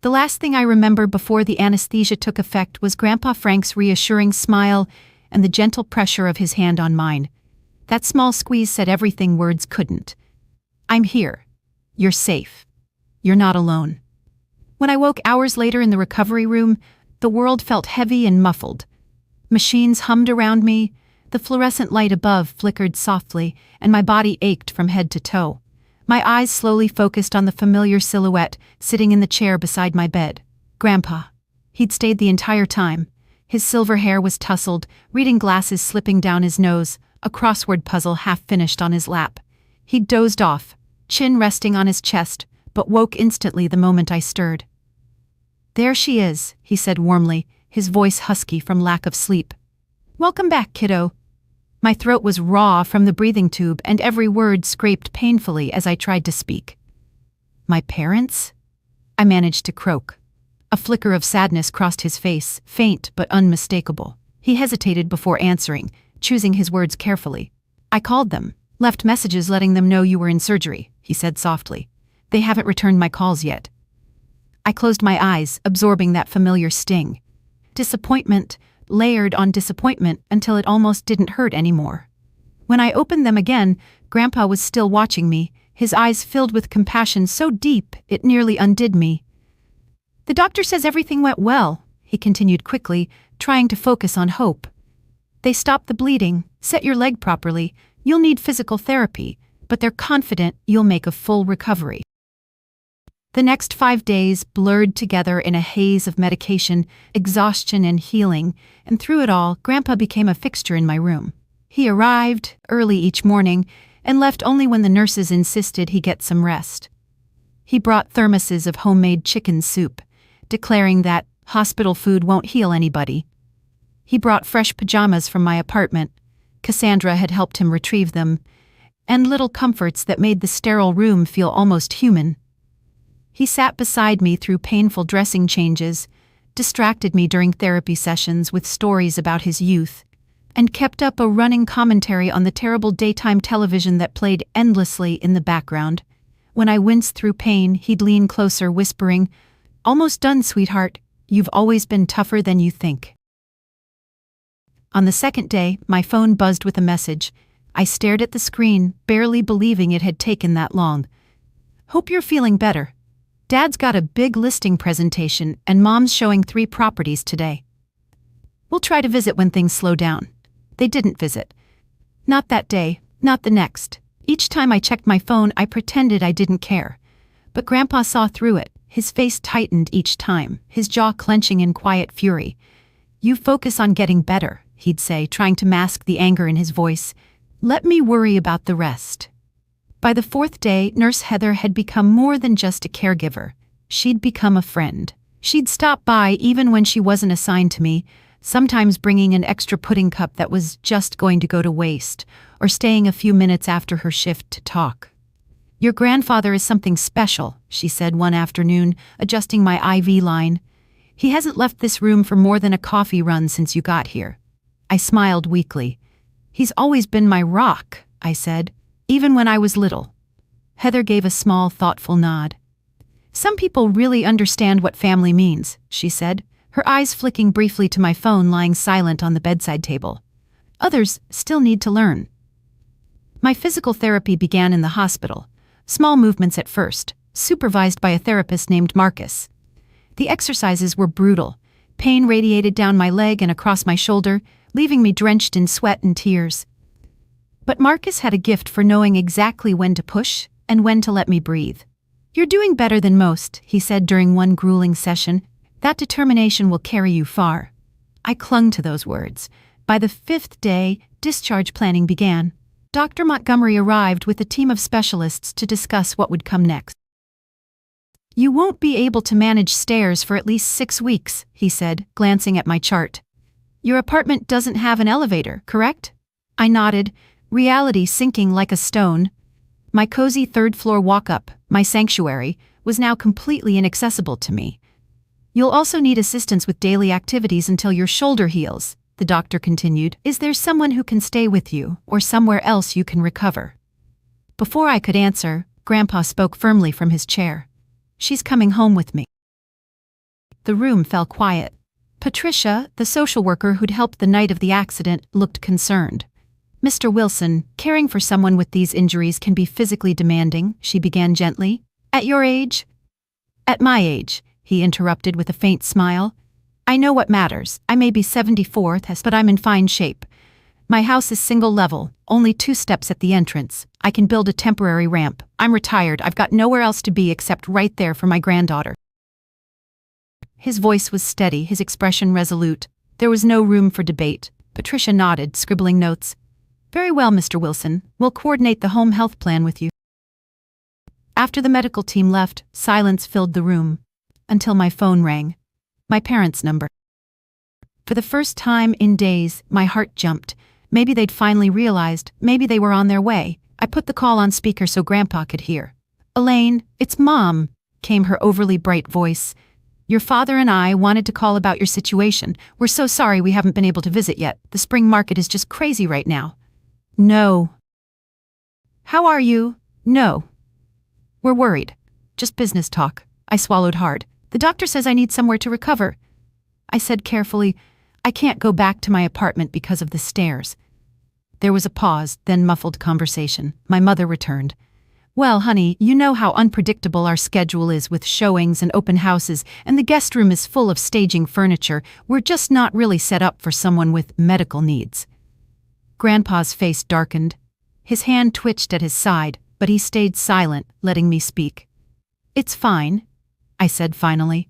The last thing I remember before the anesthesia took effect was Grandpa Frank's reassuring smile and the gentle pressure of his hand on mine. That small squeeze said everything words couldn't. "I'm here. You're safe. You're not alone." When I woke hours later in the recovery room, the world felt heavy and muffled. Machines hummed around me, the fluorescent light above flickered softly, and my body ached from head to toe. My eyes slowly focused on the familiar silhouette sitting in the chair beside my bed. Grandpa. He'd stayed the entire time. His silver hair was tousled, reading glasses slipping down his nose, a crossword puzzle half finished on his lap. He'd dozed off, chin resting on his chest, but woke instantly the moment I stirred. "There she is," he said warmly, his voice husky from lack of sleep. "Welcome back, kiddo." My throat was raw from the breathing tube and every word scraped painfully as I tried to speak. "My parents?" I managed to croak. A flicker of sadness crossed his face, faint but unmistakable. He hesitated before answering, choosing his words carefully. "I called them, left messages letting them know you were in surgery," he said softly. "They haven't returned my calls yet." I closed my eyes, absorbing that familiar sting. Disappointment, layered on disappointment until it almost didn't hurt anymore. When I opened them again, Grandpa was still watching me, his eyes filled with compassion so deep it nearly undid me. "The doctor says everything went well," he continued quickly, trying to focus on hope. "They stopped the bleeding, set your leg properly, you'll need physical therapy, but they're confident you'll make a full recovery. The next 5 days blurred together in a haze of medication, exhaustion, and healing, and through it all, Grandpa became a fixture in my room. He arrived early each morning and left only when the nurses insisted he get some rest. He brought thermoses of homemade chicken soup, declaring that hospital food won't heal anybody. He brought fresh pajamas from my apartment. Cassandra had helped him retrieve them, and little comforts that made the sterile room feel almost human. He sat beside me through painful dressing changes, distracted me during therapy sessions with stories about his youth, and kept up a running commentary on the terrible daytime television that played endlessly in the background. When I winced through pain, he'd lean closer, whispering, "Almost done, sweetheart. You've always been tougher than you think." On the second day, my phone buzzed with a message. I stared at the screen, barely believing it had taken that long. "Hope you're feeling better. Dad's got a big listing presentation and Mom's showing 3 properties today. We'll try to visit when things slow down." They didn't visit. Not that day, not the next. Each time I checked my phone, I pretended I didn't care. But Grandpa saw through it. His face tightened each time, his jaw clenching in quiet fury. "You focus on getting better," he'd say, trying to mask the anger in his voice. "Let me worry about the rest." By the 4th day, Nurse Heather had become more than just a caregiver. She'd become a friend. She'd stop by even when she wasn't assigned to me, sometimes bringing an extra pudding cup that was just going to go to waste, or staying a few minutes after her shift to talk. "Your grandfather is something special," she said one afternoon, adjusting my IV line. "He hasn't left this room for more than a coffee run since you got here." I smiled weakly. "He's always been my rock," I said, "even when I was little." Heather gave a small, thoughtful nod. "Some people really understand what family means," she said, her eyes flicking briefly to my phone lying silent on the bedside table. "Others still need to learn." My physical therapy began in the hospital. Small movements at first, supervised by a therapist named Marcus. The exercises were brutal. Pain radiated down my leg and across my shoulder, leaving me drenched in sweat and tears. But Marcus had a gift for knowing exactly when to push and when to let me breathe. "You're doing better than most," he said during one grueling session. "That determination will carry you far." I clung to those words. By the 5th day, discharge planning began. Dr. Montgomery arrived with a team of specialists to discuss what would come next. "You won't be able to manage stairs for at least 6 weeks, he said, glancing at my chart. "Your apartment doesn't have an elevator, correct?" I nodded, reality sinking like a stone. My cozy 3rd-floor walk-up, my sanctuary, was now completely inaccessible to me. "You'll also need assistance with daily activities until your shoulder heals," the doctor continued. "Is there someone who can stay with you, or somewhere else you can recover?" Before I could answer, Grandpa spoke firmly from his chair. "She's coming home with me." The room fell quiet. Patricia, the social worker who'd helped the night of the accident, looked concerned. "Mr. Wilson, caring for someone with these injuries can be physically demanding," she began gently. "At your age?" "At my age," he interrupted with a faint smile. "I know what matters. I may be 74, but I'm in fine shape. My house is single level, only 2 steps at the entrance. I can build a temporary ramp. I'm retired. I've got nowhere else to be except right there for my granddaughter." His voice was steady, his expression resolute. There was no room for debate. Patricia nodded, scribbling notes. "Very well, Mr. Wilson. We'll coordinate the home health plan with you." After the medical team left, silence filled the room. Until my phone rang. My parents' number. For the first time in days, my heart jumped. Maybe they'd finally realized, maybe they were on their way. I put the call on speaker so Grandpa could hear. "Elaine, it's Mom," came her overly bright voice. "Your father and I wanted to call about your situation. We're so sorry we haven't been able to visit yet. The spring market is just crazy right now." "No." "How are you?" "No." "We're worried. Just business talk." I swallowed hard. "The doctor says I need somewhere to recover." I said carefully, "I can't go back to my apartment because of the stairs." There was a pause, then muffled conversation. My mother returned. "Well, honey, you know how unpredictable our schedule is with showings and open houses, and the guest room is full of staging furniture. We're just not really set up for someone with medical needs." Grandpa's face darkened. His hand twitched at his side, but he stayed silent, letting me speak. "It's fine," I said finally,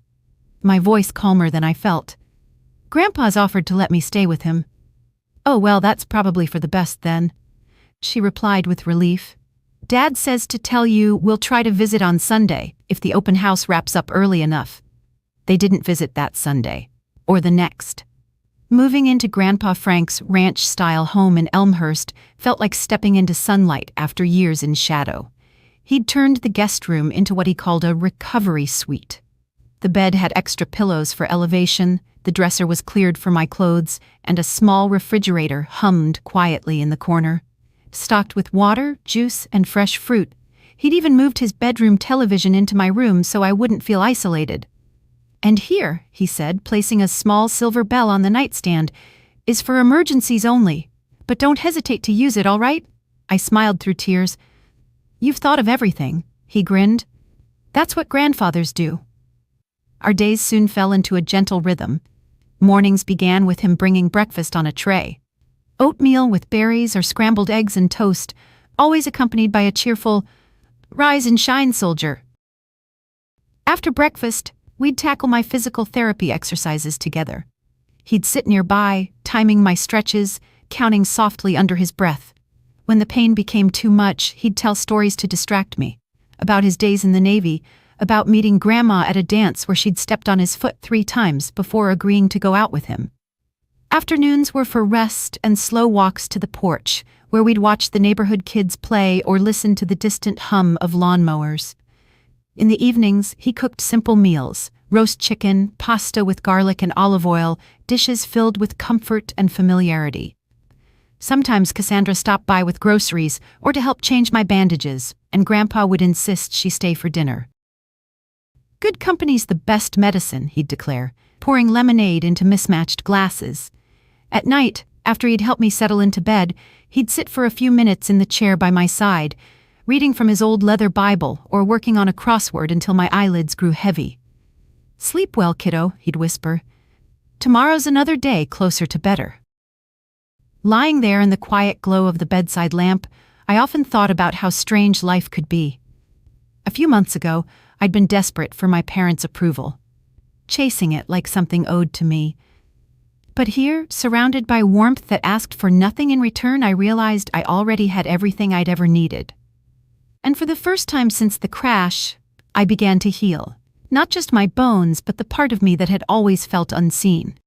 my voice calmer than I felt. "Grandpa's offered to let me stay with him." "Oh well, that's probably for the best then," she replied with relief. "Dad says to tell you we'll try to visit on Sunday, if the open house wraps up early enough." They didn't visit that Sunday, or the next. Moving into Grandpa Frank's ranch-style home in Elmhurst felt like stepping into sunlight after years in shadow. He'd turned the guest room into what he called a recovery suite. The bed had extra pillows for elevation, the dresser was cleared for my clothes, and a small refrigerator hummed quietly in the corner. Stocked with water, juice, and fresh fruit. He'd even moved his bedroom television into my room so I wouldn't feel isolated. "And here," he said, placing a small silver bell on the nightstand, "is for emergencies only. But don't hesitate to use it, all right?" I smiled through tears. "You've thought of everything," he grinned. "That's what grandfathers do." Our days soon fell into a gentle rhythm. Mornings began with him bringing breakfast on a tray. Oatmeal with berries or scrambled eggs and toast, always accompanied by a cheerful, "Rise and shine, soldier." After breakfast, we'd tackle my physical therapy exercises together. He'd sit nearby, timing my stretches, counting softly under his breath. When the pain became too much, he'd tell stories to distract me. About his days in the Navy, about meeting Grandma at a dance where she'd stepped on his foot 3 times before agreeing to go out with him. Afternoons were for rest and slow walks to the porch, where we'd watch the neighborhood kids play or listen to the distant hum of lawnmowers. In the evenings, he cooked simple meals, roast chicken, pasta with garlic and olive oil, dishes filled with comfort and familiarity. Sometimes Cassandra stopped by with groceries or to help change my bandages, and Grandpa would insist she stay for dinner. "Good company's the best medicine," he'd declare, pouring lemonade into mismatched glasses. At night, after he'd helped me settle into bed, he'd sit for a few minutes in the chair by my side, reading from his old leather Bible or working on a crossword until my eyelids grew heavy. "Sleep well, kiddo," he'd whisper. "Tomorrow's another day closer to better." Lying there in the quiet glow of the bedside lamp, I often thought about how strange life could be. A few months ago, I'd been desperate for my parents' approval, chasing it like something owed to me. But here, surrounded by warmth that asked for nothing in return, I realized I already had everything I'd ever needed. And for the first time since the crash, I began to heal. Not just my bones, but the part of me that had always felt unseen.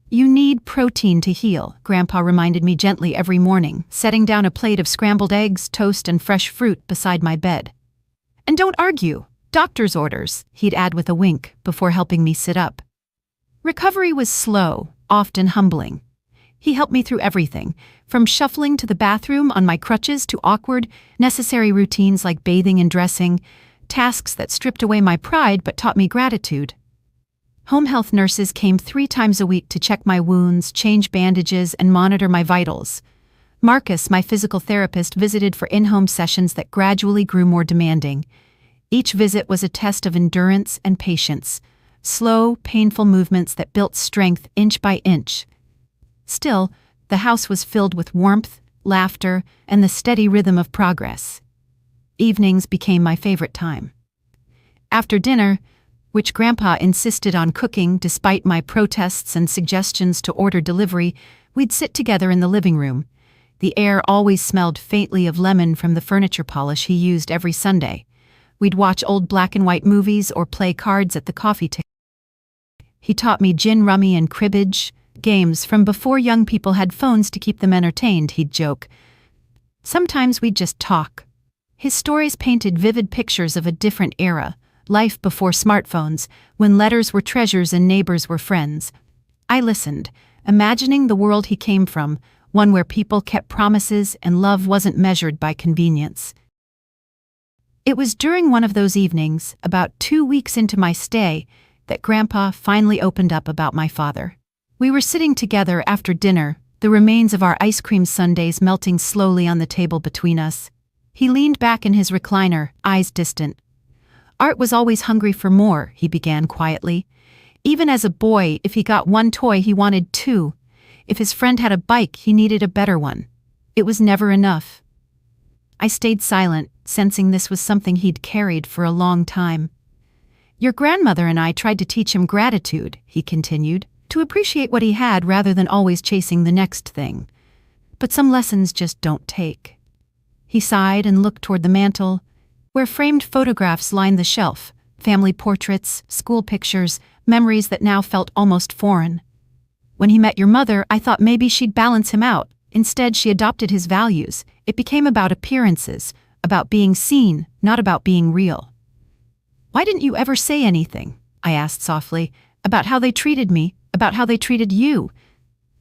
"You need protein to heal," Grandpa reminded me gently every morning, setting down a plate of scrambled eggs, toast, and fresh fruit beside my bed. "And don't argue. Doctor's orders," he'd add with a wink, before helping me sit up. Recovery was slow, often humbling. He helped me through everything, from shuffling to the bathroom on my crutches to awkward, necessary routines like bathing and dressing, tasks that stripped away my pride but taught me gratitude. Home health nurses came 3 times a week to check my wounds, change bandages, and monitor my vitals. Marcus, my physical therapist, visited for in-home sessions that gradually grew more demanding. Each visit was a test of endurance and patience, slow, painful movements that built strength inch by inch. Still, the house was filled with warmth, laughter, and the steady rhythm of progress. Evenings became my favorite time. After dinner, which Grandpa insisted on cooking despite my protests and suggestions to order delivery, we'd sit together in the living room. The air always smelled faintly of lemon from the furniture polish he used every Sunday. We'd watch old black and white movies or play cards at the coffee table. He taught me gin rummy and cribbage, games from before young people had phones to keep them entertained, he'd joke. Sometimes we'd just talk. His stories painted vivid pictures of a different era, life before smartphones, when letters were treasures and neighbors were friends. I listened, imagining the world he came from, one where people kept promises and love wasn't measured by convenience. It was during one of those evenings, about 2 weeks into my stay, that Grandpa finally opened up about my father. We were sitting together after dinner, the remains of our ice cream sundaes melting slowly on the table between us. He leaned back in his recliner, eyes distant. "Art was always hungry for more," he began quietly. "Even as a boy, if he got one toy, he wanted 2. If his friend had a bike, he needed a better one. It was never enough. I stayed silent, sensing this was something he'd carried for a long time. Your grandmother and I tried to teach him gratitude, he continued, to appreciate what he had rather than always chasing the next thing. But some lessons just don't take. He sighed and looked toward the mantel, where framed photographs lined the shelf, family portraits, school pictures, memories that now felt almost foreign. When he met your mother, I thought maybe she'd balance him out. Instead, she adopted his values. It became about appearances, about being seen, not about being real. Why didn't you ever say anything? I asked softly, about how they treated me, about how they treated you.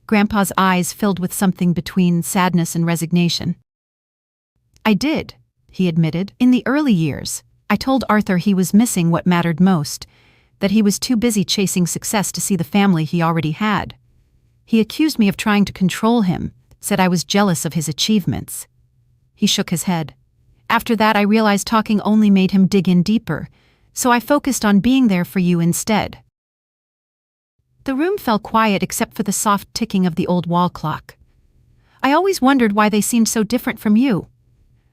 Grandpa's eyes filled with something between sadness and resignation. I did, he admitted. In the early years, I told Arthur he was missing what mattered most, that he was too busy chasing success to see the family he already had. He accused me of trying to control him, said I was jealous of his achievements. He shook his head. After that, I realized talking only made him dig in deeper, so I focused on being there for you instead. The room fell quiet except for the soft ticking of the old wall clock. I always wondered why they seemed so different from you,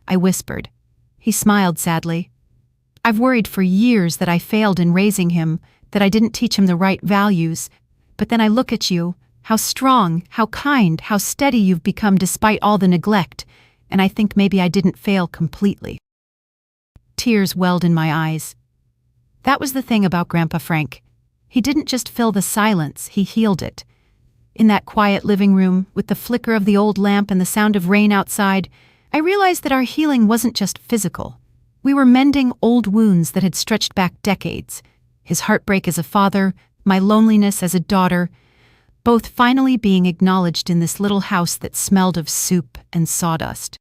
I whispered. He smiled sadly. I've worried for years that I failed in raising him, that I didn't teach him the right values, but then I look at you, how strong, how kind, how steady you've become despite all the neglect, and I think maybe I didn't fail completely. Tears welled in my eyes. That was the thing about Grandpa Frank. He didn't just fill the silence, he healed it. In that quiet living room, with the flicker of the old lamp and the sound of rain outside, I realized that our healing wasn't just physical. We were mending old wounds that had stretched back decades. His heartbreak as a father, my loneliness as a daughter, both finally being acknowledged in this little house that smelled of soup and sawdust.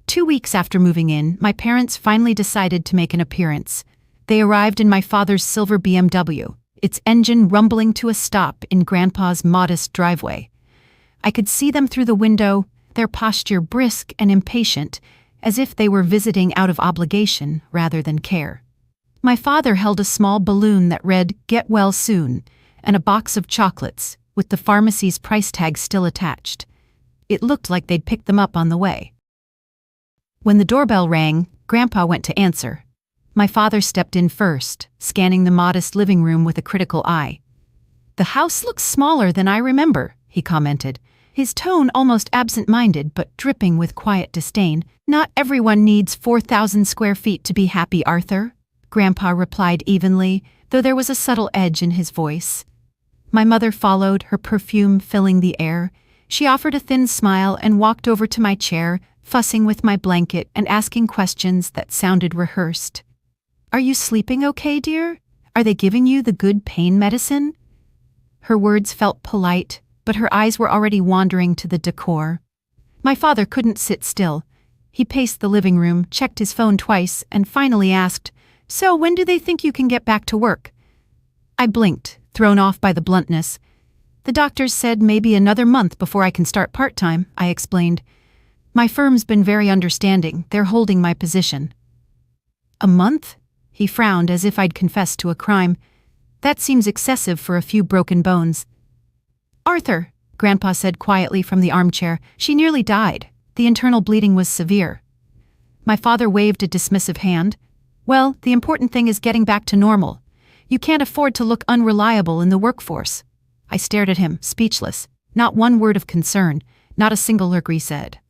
2 weeks after moving in, my parents finally decided to make an appearance. They arrived in my father's silver BMW, its engine rumbling to a stop in Grandpa's modest driveway. I could see them through the window, their posture brisk and impatient, as if they were visiting out of obligation rather than care. My father held a small balloon that read, "Get well soon," and a box of chocolates, with the pharmacy's price tag still attached. It looked like they'd picked them up on the way. When the doorbell rang, Grandpa went to answer. My father stepped in first, scanning the modest living room with a critical eye. "The house looks smaller than I remember," he commented, his tone almost absent-minded but dripping with quiet disdain. "Not everyone needs 4,000 square feet to be happy, Arthur," Grandpa replied evenly, though there was a subtle edge in his voice. My mother followed, her perfume filling the air. She offered a thin smile and walked over to my chair, fussing with my blanket and asking questions that sounded rehearsed. "Are you sleeping okay, dear? Are they giving you the good pain medicine?" Her words felt polite, but her eyes were already wandering to the decor. My father couldn't sit still. He paced the living room, checked his phone twice, and finally asked, "So when do they think you can get back to work?" I blinked, thrown off by the bluntness. "The doctors said maybe another month before I can start part-time," I explained. "My firm's been very understanding. They're holding my position." "A month?" He frowned as if I'd confessed to a crime. "That seems excessive for a few broken bones." "Arthur," Grandpa said quietly from the armchair, "she nearly died. The internal bleeding was severe." My father waved a dismissive hand. "Well, the important thing is getting back to normal. You can't afford to look unreliable in the workforce." I stared at him, speechless. Not one word of concern, not a single look he said.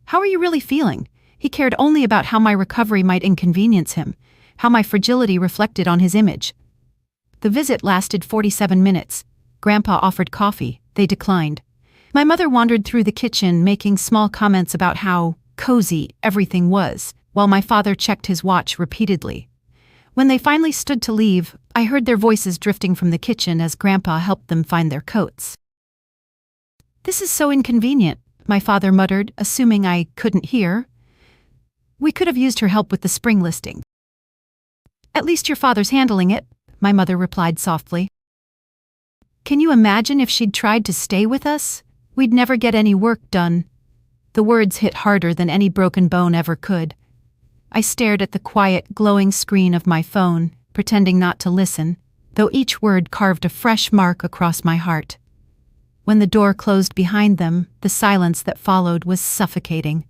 "How are you really feeling?" He cared only about how my recovery might inconvenience him, how my fragility reflected on his image. The visit lasted 47 minutes. Grandpa offered coffee. They declined. My mother wandered through the kitchen, making small comments about how cozy everything was, while my father checked his watch repeatedly. When they finally stood to leave, I heard their voices drifting from the kitchen as Grandpa helped them find their coats. "This is so inconvenient," my father muttered, assuming I couldn't hear. "We could have used her help with the spring listing." "At least your father's handling it," my mother replied softly. "Can you imagine if she'd tried to stay with us? We'd never get any work done." The words hit harder than any broken bone ever could. I stared at the quiet, glowing screen of my phone, pretending not to listen, though each word carved a fresh mark across my heart. When the door closed behind them, the silence that followed was suffocating.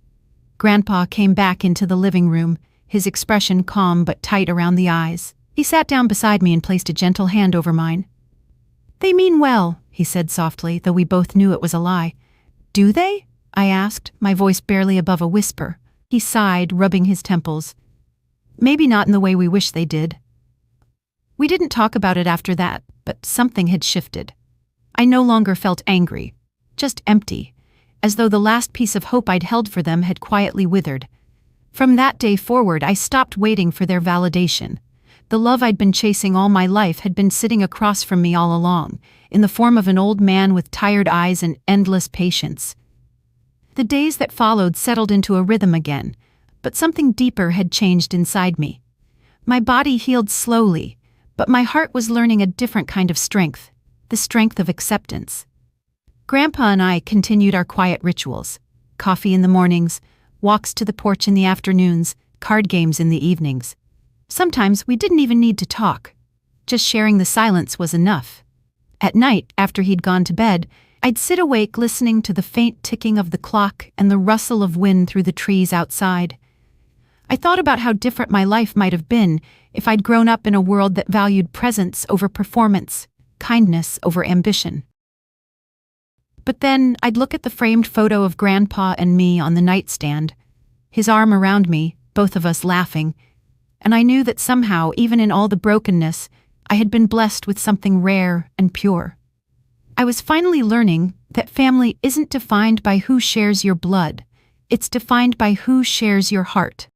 Grandpa came back into the living room, his expression calm but tight around the eyes. He sat down beside me and placed a gentle hand over mine. "They mean well," he said softly, though we both knew it was a lie. "Do they?" I asked, my voice barely above a whisper. He sighed, rubbing his temples. "Maybe not in the way we wish they did." We didn't talk about it after that, but something had shifted. I no longer felt angry, just empty, as though the last piece of hope I'd held for them had quietly withered. From that day forward, I stopped waiting for their validation. The love I'd been chasing all my life had been sitting across from me all along, in the form of an old man with tired eyes and endless patience. The days that followed settled into a rhythm again, but something deeper had changed inside me. My body healed slowly, but my heart was learning a different kind of strength, the strength of acceptance. Grandpa and I continued our quiet rituals: coffee in the mornings, walks to the porch in the afternoons, card games in the evenings. Sometimes we didn't even need to talk. Just sharing the silence was enough. At night, after he'd gone to bed, I'd sit awake listening to the faint ticking of the clock and the rustle of wind through the trees outside. I thought about how different my life might have been if I'd grown up in a world that valued presence over performance, kindness over ambition. But then I'd look at the framed photo of Grandpa and me on the nightstand, his arm around me, both of us laughing, and I knew that somehow, even in all the brokenness, I had been blessed with something rare and pure. I was finally learning that family isn't defined by who shares your blood, it's defined by who shares your heart.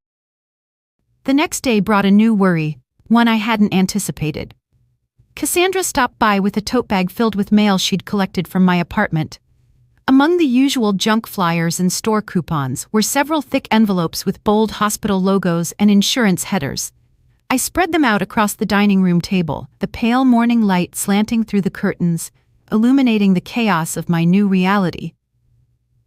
The next day brought a new worry, one I hadn't anticipated. Cassandra stopped by with a tote bag filled with mail she'd collected from my apartment. Among the usual junk flyers and store coupons were several thick envelopes with bold hospital logos and insurance headers. I spread them out across the dining room table, the pale morning light slanting through the curtains, illuminating the chaos of my new reality.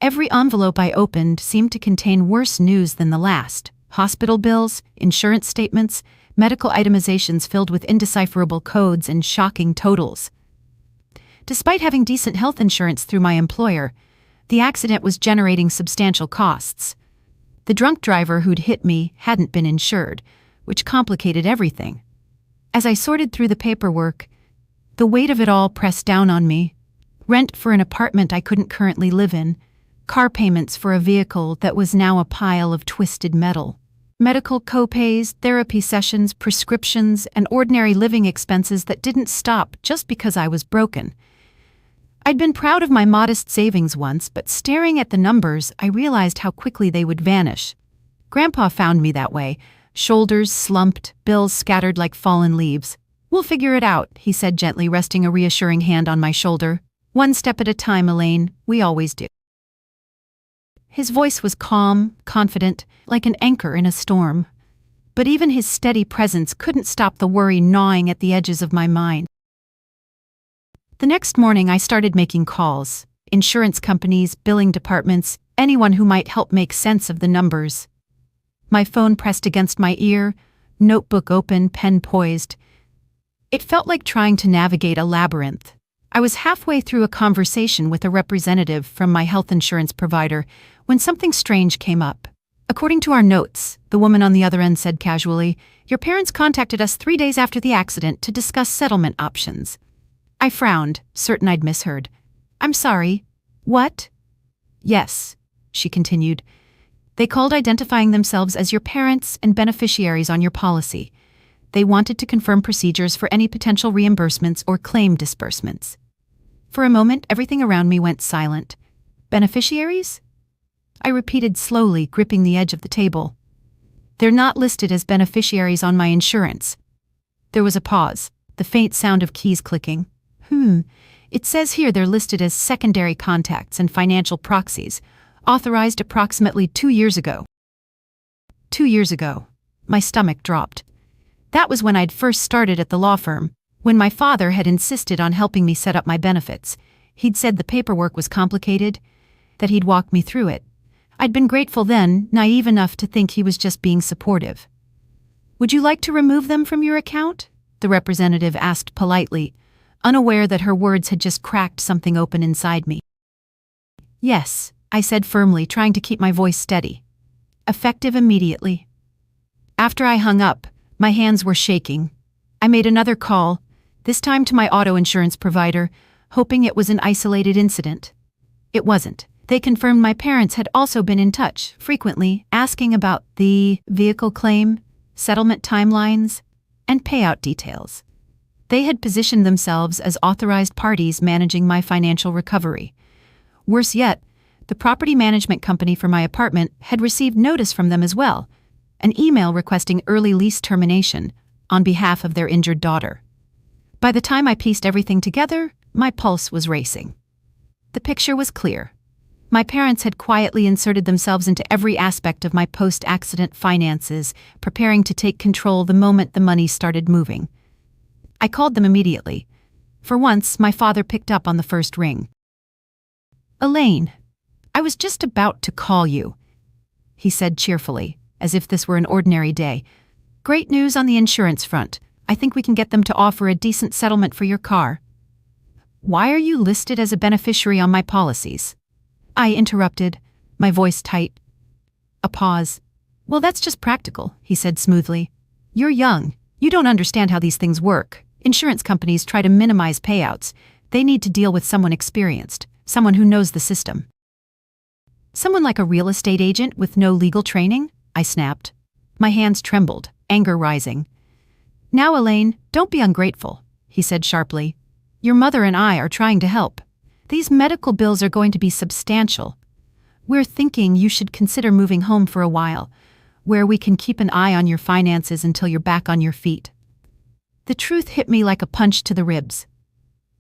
Every envelope I opened seemed to contain worse news than the last: hospital bills, insurance statements, medical itemizations filled with indecipherable codes and shocking totals. Despite having decent health insurance through my employer, the accident was generating substantial costs. The drunk driver who'd hit me hadn't been insured, which complicated everything. As I sorted through the paperwork, the weight of it all pressed down on me: rent for an apartment I couldn't currently live in, car payments for a vehicle that was now a pile of twisted metal, medical co-pays, therapy sessions, prescriptions, and ordinary living expenses that didn't stop just because I was broken. I'd been proud of my modest savings once, but staring at the numbers, I realized how quickly they would vanish. Grandpa found me that way, shoulders slumped, bills scattered like fallen leaves. "We'll figure it out," he said gently, resting a reassuring hand on my shoulder. "One step at a time, Elaine, we always do." His voice was calm, confident, like an anchor in a storm. But even his steady presence couldn't stop the worry gnawing at the edges of my mind. The next morning I started making calls: insurance companies, billing departments, anyone who might help make sense of the numbers. My phone pressed against my ear, notebook open, pen poised. It felt like trying to navigate a labyrinth. I was halfway through a conversation with a representative from my health insurance provider when something strange came up. "According to our notes," the woman on the other end said casually, "your parents contacted us 3 days after the accident to discuss settlement options." I frowned, certain I'd misheard. "I'm sorry. What?" "Yes," she continued. "They called identifying themselves as your parents and beneficiaries on your policy. They wanted to confirm procedures for any potential reimbursements or claim disbursements." For a moment, everything around me went silent. "Beneficiaries?" I repeated slowly, gripping the edge of the table. "They're not listed as beneficiaries on my insurance." There was a pause, the faint sound of keys clicking. It says here they're listed as secondary contacts and financial proxies, authorized approximately 2 years ago. 2 years ago. My stomach dropped. That was when I'd first started at the law firm, when my father had insisted on helping me set up my benefits. He'd said the paperwork was complicated, that he'd walk me through it. I'd been grateful then, naive enough to think he was just being supportive. "Would you like to remove them from your account?" the representative asked politely, unaware that her words had just cracked something open inside me. "Yes," I said firmly, trying to keep my voice steady. "Effective immediately." After I hung up, my hands were shaking. I made another call, this time to my auto insurance provider, hoping it was an isolated incident. It wasn't. They confirmed my parents had also been in touch, frequently asking about the vehicle claim, settlement timelines, and payout details. They had positioned themselves as authorized parties managing my financial recovery. Worse yet, the property management company for my apartment had received notice from them as well, an email requesting early lease termination on behalf of their injured daughter. By the time I pieced everything together, my pulse was racing. The picture was clear. My parents had quietly inserted themselves into every aspect of my post-accident finances, preparing to take control the moment the money started moving. I called them immediately. For once, my father picked up on the first ring. "Elaine, I was just about to call you," he said cheerfully, as if this were an ordinary day. "Great news on the insurance front. I think we can get them to offer a decent settlement for your car." "Why are you listed as a beneficiary on my policies?" I interrupted, my voice tight. A pause. "Well, that's just practical," he said smoothly. "You're young. You don't understand how these things work. Insurance companies try to minimize payouts. They need to deal with someone experienced, someone who knows the system." "Someone like a real estate agent with no legal training?" I snapped. My hands trembled, anger rising. "Now, Elaine, don't be ungrateful," he said sharply. "Your mother and I are trying to help. These medical bills are going to be substantial. We're thinking you should consider moving home for a while, where we can keep an eye on your finances until you're back on your feet." The truth hit me like a punch to the ribs.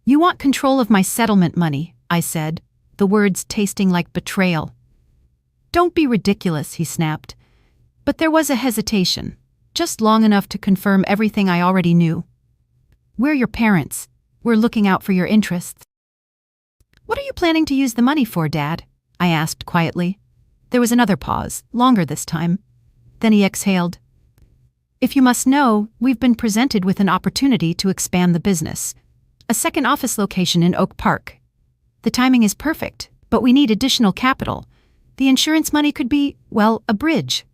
"You want control of my settlement money," I said, the words tasting like betrayal. "Don't be ridiculous," he snapped. But there was a hesitation, just long enough to confirm everything I already knew. "We're your parents. We're looking out for your interests." "What are you planning to use the money for, Dad?" I asked quietly. There was another pause, longer this time. Then he exhaled. "If you must know, we've been presented with an opportunity to expand the business. A second office location in Oak Park. The timing is perfect, but we need additional capital. The insurance money could be, well, a bridge."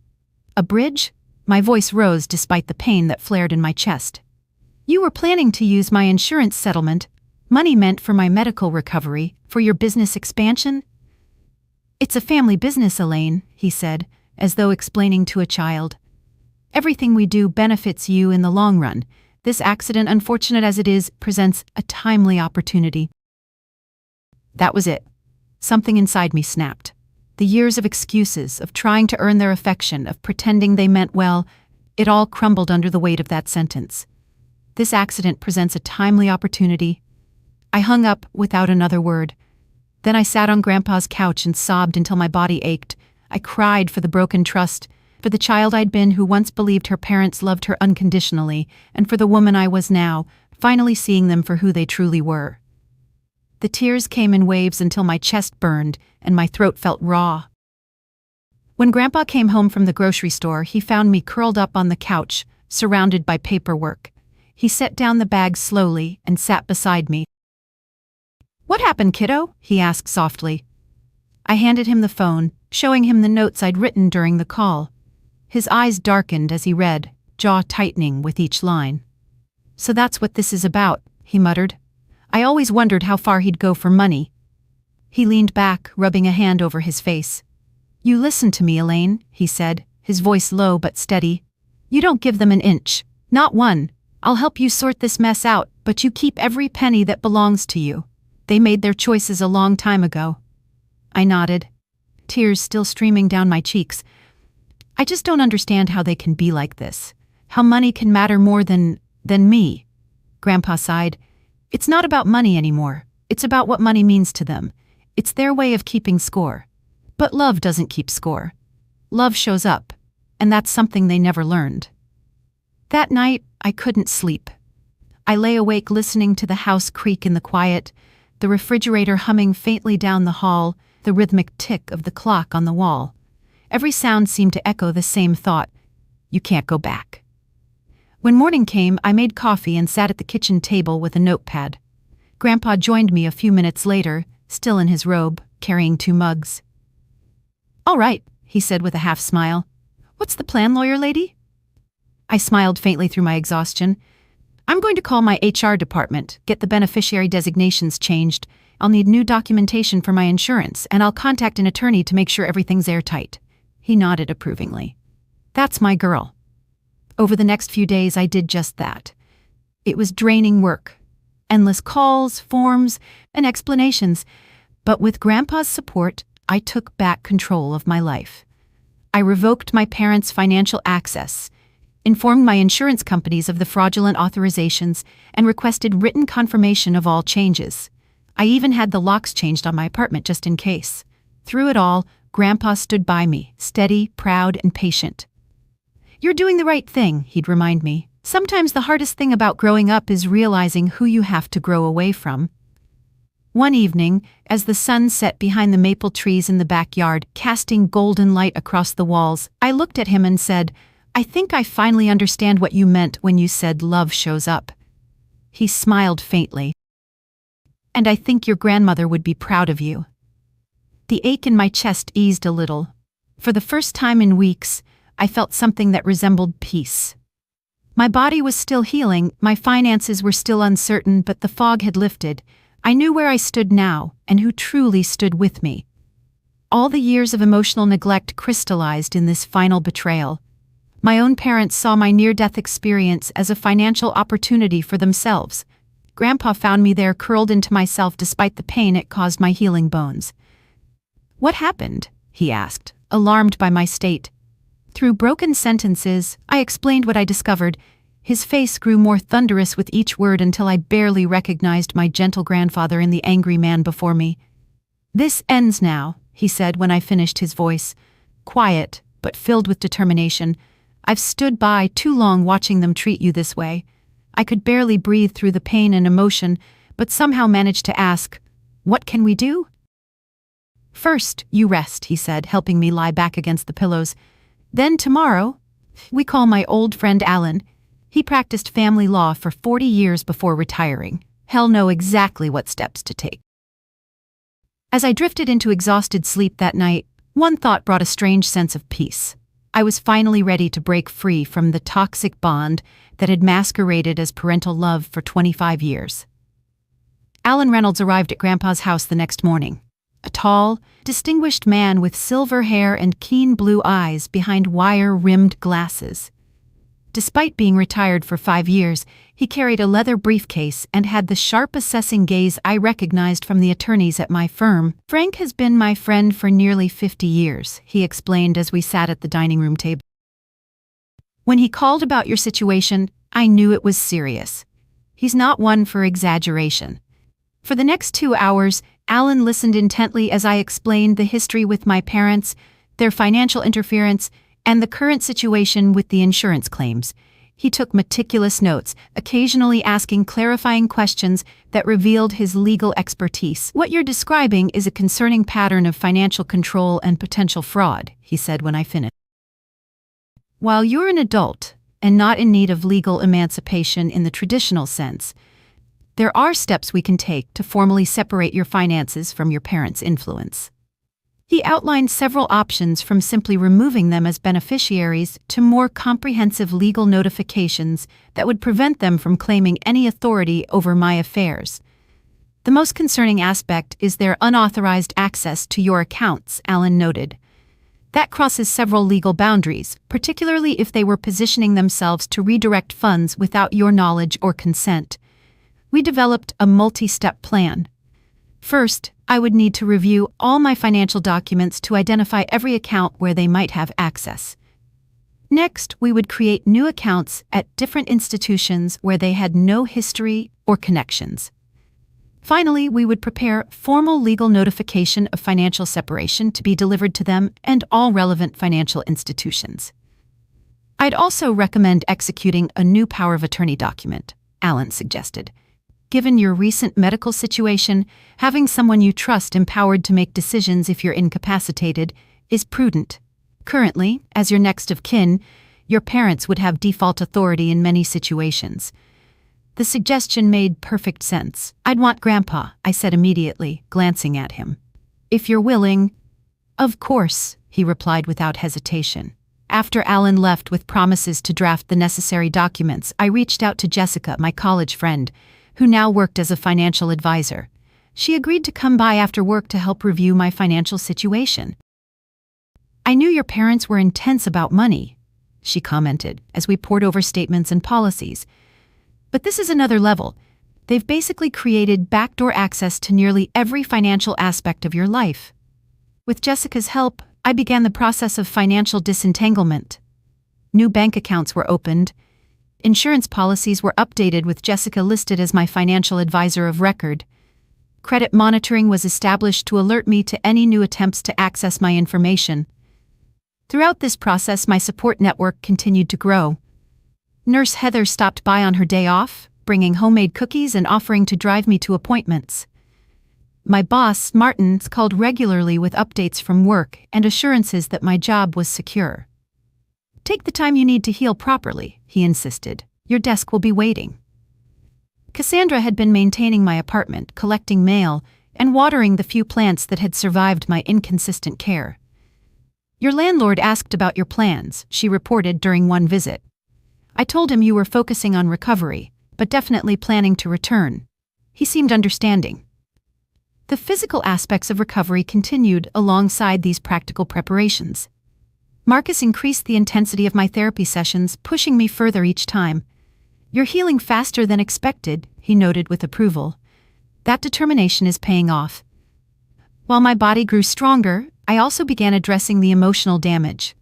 "A bridge?" My voice rose despite the pain that flared in my chest. "You were planning to use my insurance settlement, money meant for my medical recovery, for your business expansion?" "It's a family business, Elaine," he said, as though explaining to a child. "Everything we do benefits you in the long run. This accident, unfortunate as it is, presents a timely opportunity." That was it. Something inside me snapped. The years of excuses, of trying to earn their affection, of pretending they meant well, it all crumbled under the weight of that sentence. This accident presents a timely opportunity. I hung up without another word. Then I sat on Grandpa's couch and sobbed until my body ached. I cried for the broken trust, for the child I'd been who once believed her parents loved her unconditionally, and for the woman I was now, finally seeing them for who they truly were. The tears came in waves until my chest burned and my throat felt raw. When Grandpa came home from the grocery store, he found me curled up on the couch, surrounded by paperwork. He set down the bag slowly and sat beside me. "What happened, kiddo?" he asked softly. I handed him the phone, showing him the notes I'd written during the call. His eyes darkened as he read, jaw tightening with each line. "So that's what this is about," he muttered. "I always wondered how far he'd go for money." He leaned back, rubbing a hand over his face. "You listen to me, Elaine," he said, his voice low but steady. "You don't give them an inch. Not one. I'll help you sort this mess out, but you keep every penny that belongs to you. They made their choices a long time ago." I nodded, tears still streaming down my cheeks. "I just don't understand how they can be like this. How money can matter more than me." Grandpa sighed. "It's not about money anymore. It's about what money means to them. It's their way of keeping score. But love doesn't keep score. Love shows up, and that's something they never learned." That night, I couldn't sleep. I lay awake listening to the house creak in the quiet, the refrigerator humming faintly down the hall, the rhythmic tick of the clock on the wall. Every sound seemed to echo the same thought: you can't go back. When morning came, I made coffee and sat at the kitchen table with a notepad. Grandpa joined me a few minutes later, still in his robe, carrying 2 mugs. "All right," he said with a half smile. "What's the plan, lawyer lady?" I smiled faintly through my exhaustion. "I'm going to call my HR department, get the beneficiary designations changed. I'll need new documentation for my insurance, and I'll contact an attorney to make sure everything's airtight." He nodded approvingly. "That's my girl." Over the next few days, I did just that. It was draining work. Endless calls, forms, and explanations. But with Grandpa's support, I took back control of my life. I revoked my parents' financial access, informed my insurance companies of the fraudulent authorizations, and requested written confirmation of all changes. I even had the locks changed on my apartment just in case. Through it all, Grandpa stood by me, steady, proud, and patient. "You're doing the right thing," he'd remind me. "Sometimes the hardest thing about growing up is realizing who you have to grow away from." One evening, as the sun set behind the maple trees in the backyard, casting golden light across the walls, I looked at him and said, "I think I finally understand what you meant when you said love shows up." He smiled faintly. "And I think your grandmother would be proud of you." The ache in my chest eased a little. For the first time in weeks, I felt something that resembled peace. My body was still healing, my finances were still uncertain, but the fog had lifted. I knew where I stood now, and who truly stood with me. All the years of emotional neglect crystallized in this final betrayal. My own parents saw my near-death experience as a financial opportunity for themselves. Grandpa found me there curled into myself despite the pain it caused my healing bones. "What happened?" he asked, alarmed by my state. Through broken sentences, I explained what I discovered. His face grew more thunderous with each word until I barely recognized my gentle grandfather in the angry man before me. "This ends now," he said when I finished, his voice quiet but filled with determination. "I've stood by too long watching them treat you this way." I could barely breathe through the pain and emotion, but somehow managed to ask, "What can we do?" "First, you rest," he said, helping me lie back against the pillows. "Then tomorrow, we call my old friend Alan. He practiced family law for 40 years before retiring. He'll know exactly what steps to take." As I drifted into exhausted sleep that night, one thought brought a strange sense of peace. I was finally ready to break free from the toxic bond that had masqueraded as parental love for 25 years. Alan Reynolds arrived at Grandpa's house the next morning. A tall, distinguished man with silver hair and keen blue eyes behind wire-rimmed glasses. Despite being retired for 5 years, he carried a leather briefcase and had the sharp assessing gaze I recognized from the attorneys at my firm. "Frank has been my friend for nearly 50 years, he explained as we sat at the dining room table. "When he called about your situation, I knew it was serious. He's not one for exaggeration." For the next 2 hours, Alan listened intently as I explained the history with my parents, their financial interference, and the current situation with the insurance claims. He took meticulous notes, occasionally asking clarifying questions that revealed his legal expertise. "What you're describing is a concerning pattern of financial control and potential fraud," he said when I finished. "While you're an adult and not in need of legal emancipation in the traditional sense, there are steps we can take to formally separate your finances from your parents' influence." He outlined several options, from simply removing them as beneficiaries to more comprehensive legal notifications that would prevent them from claiming any authority over my affairs. "The most concerning aspect is their unauthorized access to your accounts," Alan noted. "That crosses several legal boundaries, particularly if they were positioning themselves to redirect funds without your knowledge or consent." We developed a multi-step plan. First, I would need to review all my financial documents to identify every account where they might have access. Next, we would create new accounts at different institutions where they had no history or connections. Finally, we would prepare formal legal notification of financial separation to be delivered to them and all relevant financial institutions. I'd also recommend executing a new power of attorney document, Alan suggested. Given your recent medical situation, having someone you trust empowered to make decisions if you're incapacitated is prudent. Currently, as your next of kin, your parents would have default authority in many situations. The suggestion made perfect sense. "I'd want Grandpa," I said immediately, glancing at him. "If you're willing." "Of course," he replied without hesitation. After Alan left with promises to draft the necessary documents, I reached out to Jessica, my college friend, who now worked as a financial advisor. She agreed to come by after work to help review my financial situation. "I knew your parents were intense about money," she commented, as we pored over statements and policies. "But this is another level. They've basically created backdoor access to nearly every financial aspect of your life." With Jessica's help, I began the process of financial disentanglement. New bank accounts were opened. Insurance policies were updated with Jessica listed as my financial advisor of record. Credit monitoring was established to alert me to any new attempts to access my information. Throughout this process, my support network continued to grow. Nurse Heather stopped by on her day off, bringing homemade cookies and offering to drive me to appointments. My boss, Martin, called regularly with updates from work and assurances that my job was secure. "Take the time you need to heal properly," he insisted. "Your desk will be waiting." Cassandra had been maintaining my apartment, collecting mail, and watering the few plants that had survived my inconsistent care. "Your landlord asked about your plans," she reported during one visit. "I told him you were focusing on recovery, but definitely planning to return." He seemed understanding. The physical aspects of recovery continued alongside these practical preparations. Marcus increased the intensity of my therapy sessions, pushing me further each time. "You're healing faster than expected," he noted with approval. "That determination is paying off." While my body grew stronger, I also began addressing the emotional damage.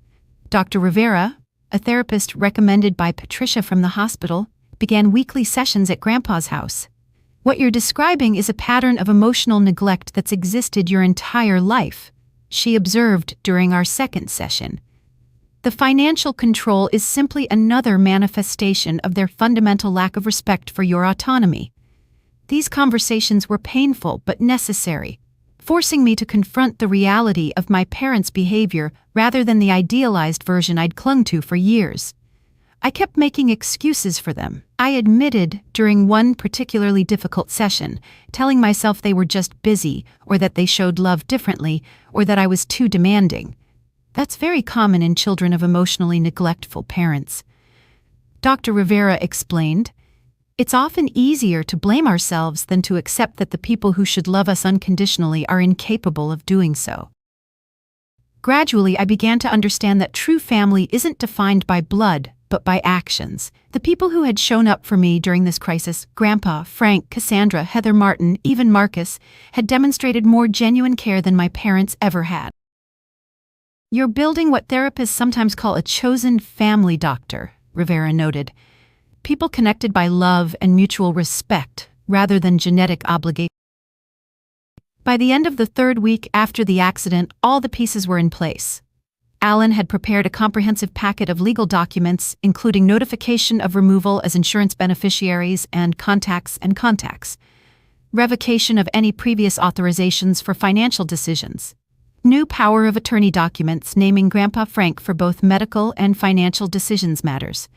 Dr. Rivera, a therapist recommended by Patricia from the hospital, began weekly sessions at Grandpa's house. "What you're describing is a pattern of emotional neglect that's existed your entire life," she observed during our second session. "The financial control is simply another manifestation of their fundamental lack of respect for your autonomy." These conversations were painful but necessary, forcing me to confront the reality of my parents' behavior rather than the idealized version I'd clung to for years. I kept making excuses for them. I admitted during one particularly difficult session, telling myself they were just busy, or that they showed love differently, or that I was too demanding. That's very common in children of emotionally neglectful parents. Dr. Rivera explained, "It's often easier to blame ourselves than to accept that the people who should love us unconditionally are incapable of doing so." Gradually, I began to understand that true family isn't defined by blood, but by actions. The people who had shown up for me during this crisis, Grandpa, Frank, Cassandra, Heather, Martin, even Marcus, had demonstrated more genuine care than my parents ever had. "You're building what therapists sometimes call a chosen family, doctor," Rivera noted. "People connected by love and mutual respect, rather than genetic obligation." By the end of the third week after the accident, all the pieces were in place. Alan had prepared a comprehensive packet of legal documents, including notification of removal as insurance beneficiaries and contacts, revocation of any previous authorizations for financial decisions, new power of attorney documents naming Grandpa Frank for both medical and financial decisions matters,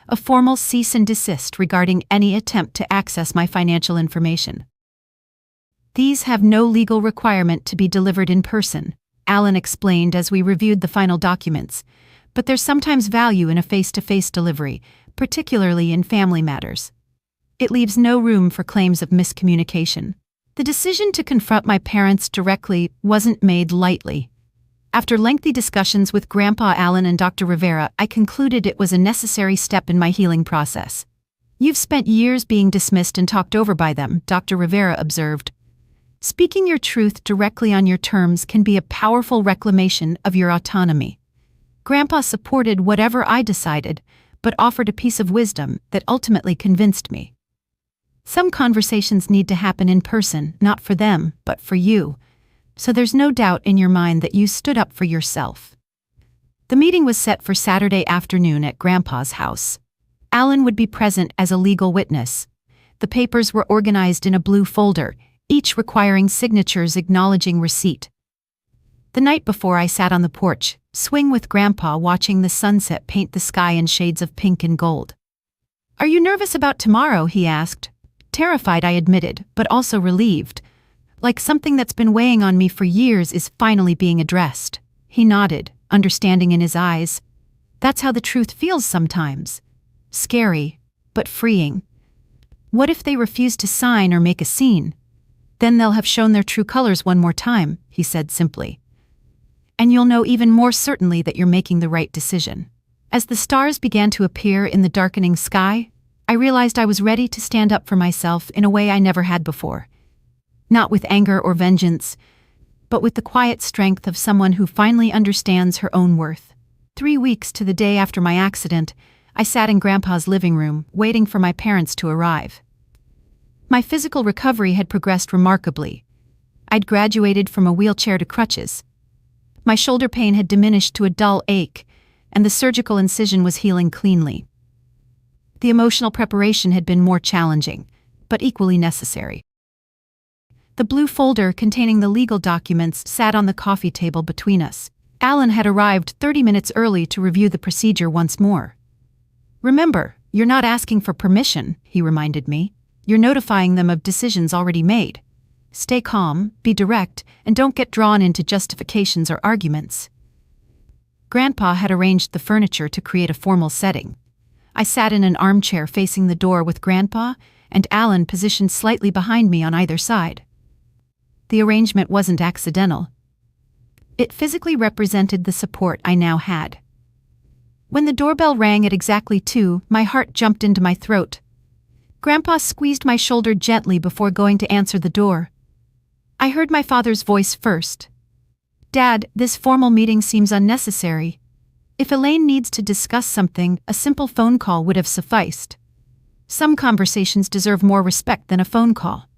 a formal cease and desist regarding any attempt to access my financial information. "These have no legal requirement to be delivered in person," Alan explained as we reviewed the final documents, "but there's sometimes value in a face-to-face delivery, particularly in family matters. It leaves no room for claims of miscommunication." The decision to confront my parents directly wasn't made lightly. After lengthy discussions with Grandpa Alan and Dr. Rivera, I concluded it was a necessary step in my healing process. "You've spent years being dismissed and talked over by them," Dr. Rivera observed. "Speaking your truth directly on your terms can be a powerful reclamation of your autonomy." Grandpa supported whatever I decided, but offered a piece of wisdom that ultimately convinced me. "Some conversations need to happen in person, not for them, but for you. So there's no doubt in your mind that you stood up for yourself." The meeting was set for Saturday afternoon at Grandpa's house. Alan would be present as a legal witness. The papers were organized in a blue folder, each requiring signatures acknowledging receipt. The night before, I sat on the porch, swing with Grandpa, watching the sunset paint the sky in shades of pink and gold. "Are you nervous about tomorrow?" he asked. Terrified, I admitted, but also relieved. Like something that's been weighing on me for years is finally being addressed. He nodded, understanding in his eyes. That's how the truth feels sometimes. Scary, but freeing. What if they refuse to sign or make a scene? Then they'll have shown their true colors one more time, he said simply. And you'll know even more certainly that you're making the right decision. As the stars began to appear in the darkening sky, I realized I was ready to stand up for myself in a way I never had before. Not with anger or vengeance, but with the quiet strength of someone who finally understands her own worth. 3 weeks to the day after my accident, I sat in Grandpa's living room, waiting for my parents to arrive. My physical recovery had progressed remarkably. I'd graduated from a wheelchair to crutches. My shoulder pain had diminished to a dull ache, and the surgical incision was healing cleanly. The emotional preparation had been more challenging, but equally necessary. The blue folder containing the legal documents sat on the coffee table between us. Alan had arrived 30 minutes early to review the procedure once more. "Remember, you're not asking for permission," he reminded me. "You're notifying them of decisions already made. Stay calm, be direct, and don't get drawn into justifications or arguments." Grandpa had arranged the furniture to create a formal setting. I sat in an armchair facing the door with Grandpa and Alan positioned slightly behind me on either side. The arrangement wasn't accidental. It physically represented the support I now had. When the doorbell rang at exactly 2, my heart jumped into my throat. Grandpa squeezed my shoulder gently before going to answer the door. I heard my father's voice first. "Dad, this formal meeting seems unnecessary. If Elaine needs to discuss something, a simple phone call would have sufficed. Some conversations deserve more respect than a phone call."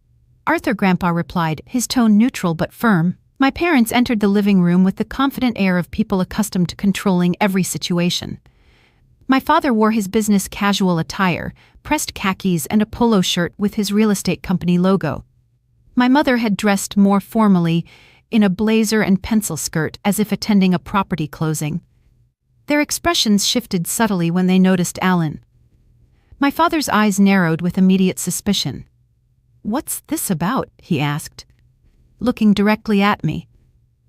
"Arthur," Grandpa replied, his tone neutral but firm. My parents entered the living room with the confident air of people accustomed to controlling every situation. My father wore his business casual attire, pressed khakis and a polo shirt with his real estate company logo. My mother had dressed more formally, in a blazer and pencil skirt as if attending a property closing. Their expressions shifted subtly when they noticed Alan. My father's eyes narrowed with immediate suspicion. "What's this about?" he asked, looking directly at me.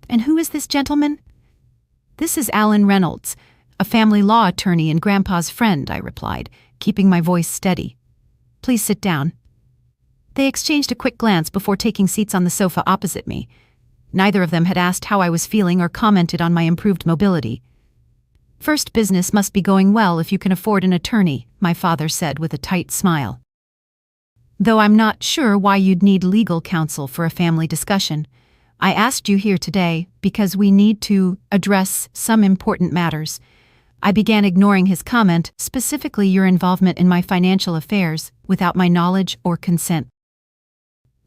"And who is this gentleman?" "This is Alan Reynolds, a family law attorney and Grandpa's friend," I replied, keeping my voice steady. "Please sit down." They exchanged a quick glance before taking seats on the sofa opposite me. Neither of them had asked how I was feeling or commented on my improved mobility. "First, business must be going well if you can afford an attorney," my father said with a tight smile. "Though I'm not sure why you'd need legal counsel for a family discussion. I asked you here today because we need to address some important matters." I began ignoring his comment, specifically your involvement in my financial affairs, without my knowledge or consent.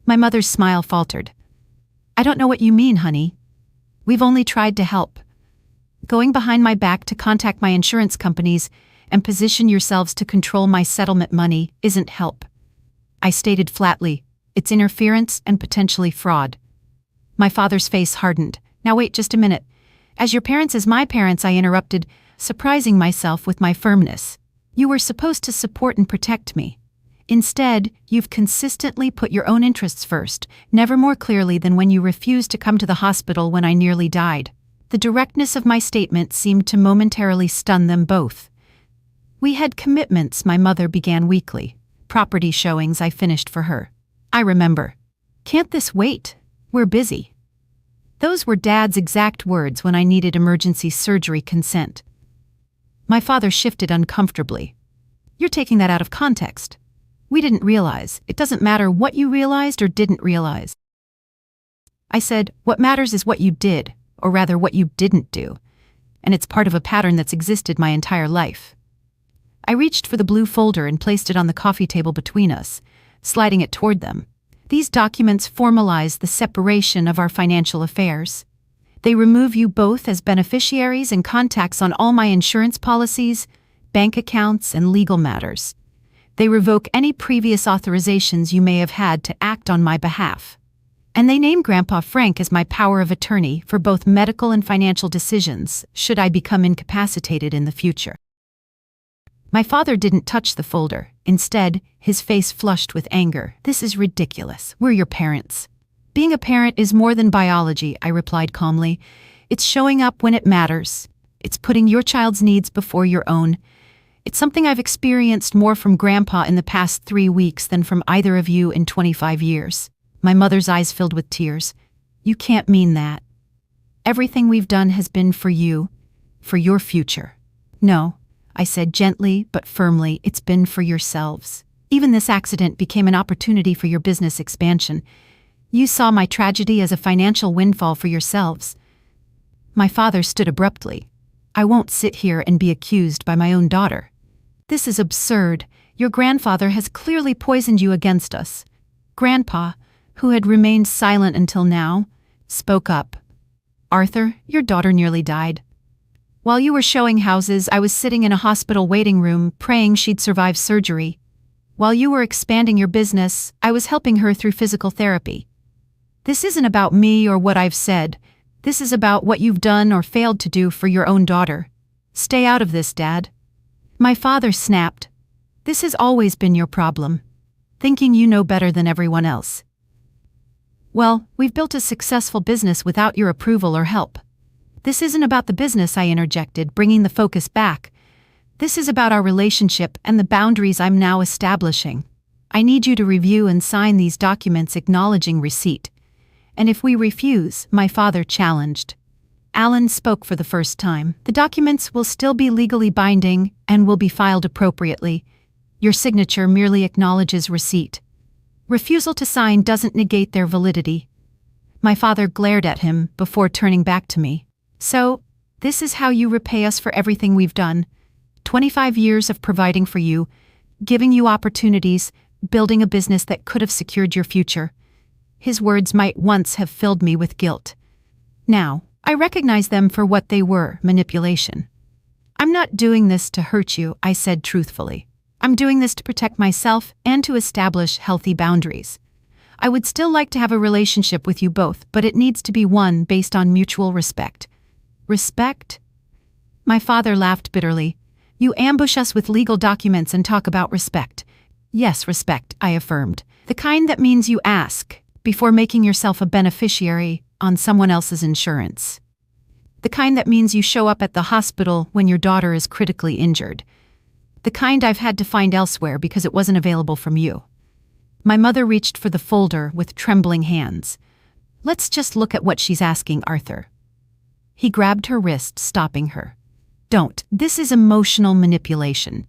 My mother's smile faltered. "I don't know what you mean, honey. We've only tried to help. Going behind my back to contact my insurance companies and position yourselves to control my settlement money isn't help," I stated flatly. "It's interference and potentially fraud." My father's face hardened. "Now wait just a minute. As your parents as my parents," I interrupted, surprising myself with my firmness. "You were supposed to support and protect me. Instead, you've consistently put your own interests first, never more clearly than when you refused to come to the hospital when I nearly died." The directness of my statement seemed to momentarily stun them both. "We had commitments," my mother began weakly. "Property showings I finished for her. I remember." "Can't this wait? We're busy." Those were Dad's exact words when I needed emergency surgery consent. My father shifted uncomfortably. "You're taking that out of context. We didn't realize. It doesn't matter what you realized or didn't realize." I said, "What matters is what you did, or rather what you didn't do. And it's part of a pattern that's existed my entire life." I reached for the blue folder and placed it on the coffee table between us, sliding it toward them. "These documents formalize the separation of our financial affairs. They remove you both as beneficiaries and contacts on all my insurance policies, bank accounts, and legal matters. They revoke any previous authorizations you may have had to act on my behalf. And they name Grandpa Frank as my power of attorney for both medical and financial decisions, should I become incapacitated in the future." My father didn't touch the folder. Instead, his face flushed with anger. "This is ridiculous. We're your parents." "Being a parent is more than biology," I replied calmly. "It's showing up when it matters. It's putting your child's needs before your own. It's something I've experienced more from Grandpa in the past 3 weeks than from either of you in 25 years. My mother's eyes filled with tears. "You can't mean that. Everything we've done has been for you, for your future." "No," I said gently but firmly, "it's been for yourselves. Even this accident became an opportunity for your business expansion. You saw my tragedy as a financial windfall for yourselves." My father stood abruptly. "I won't sit here and be accused by my own daughter. This is absurd. Your grandfather has clearly poisoned you against us." Grandpa, who had remained silent until now, spoke up. "Arthur, your daughter nearly died. While you were showing houses, I was sitting in a hospital waiting room praying she'd survive surgery. While you were expanding your business, I was helping her through physical therapy. This isn't about me or what I've said. This is about what you've done or failed to do for your own daughter. Stay out of this, Dad." My father snapped. "This has always been your problem, thinking you know better than everyone else. Well, we've built a successful business without your approval or help." "This isn't about the business," I interjected, bringing the focus back. "This is about our relationship and the boundaries I'm now establishing. I need you to review and sign these documents acknowledging receipt." "And if we refuse?" my father challenged. Alan spoke for the first time. "The documents will still be legally binding and will be filed appropriately. Your signature merely acknowledges receipt. Refusal to sign doesn't negate their validity." My father glared at him before turning back to me. "So, this is how you repay us for everything we've done. 25 years of providing for you, giving you opportunities, building a business that could have secured your future." His words might once have filled me with guilt. Now, I recognize them for what they were: manipulation. "I'm not doing this to hurt you," I said truthfully. "I'm doing this to protect myself and to establish healthy boundaries. I would still like to have a relationship with you both, but it needs to be one based on mutual respect." "Respect?" My father laughed bitterly. "You ambush us with legal documents and talk about respect." "Yes, respect," I affirmed. "The kind that means you ask before making yourself a beneficiary on someone else's insurance. The kind that means you show up at the hospital when your daughter is critically injured. The kind I've had to find elsewhere because it wasn't available from you." My mother reached for the folder with trembling hands. "Let's just look at what she's asking, Arthur." He grabbed her wrist, stopping her. "Don't. This is emotional manipulation.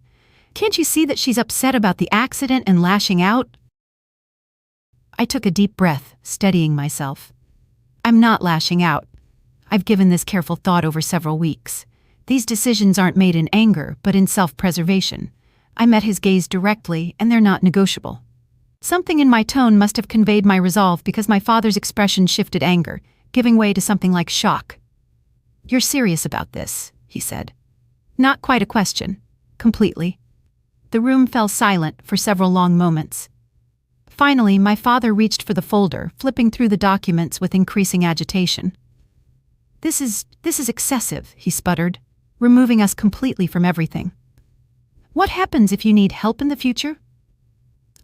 Can't you see that she's upset about the accident and lashing out?" I took a deep breath, steadying myself. "I'm not lashing out. I've given this careful thought over several weeks. These decisions aren't made in anger, but in self-preservation." I met his gaze directly, and they're not negotiable. Something in my tone must have conveyed my resolve because my father's expression shifted anger, giving way to something like shock. "You're serious about this," he said. Not quite a question. Completely. The room fell silent for several long moments. Finally, my father reached for the folder, flipping through the documents with increasing agitation. This is excessive," he sputtered, "removing us completely from everything. What happens if you need help in the future?"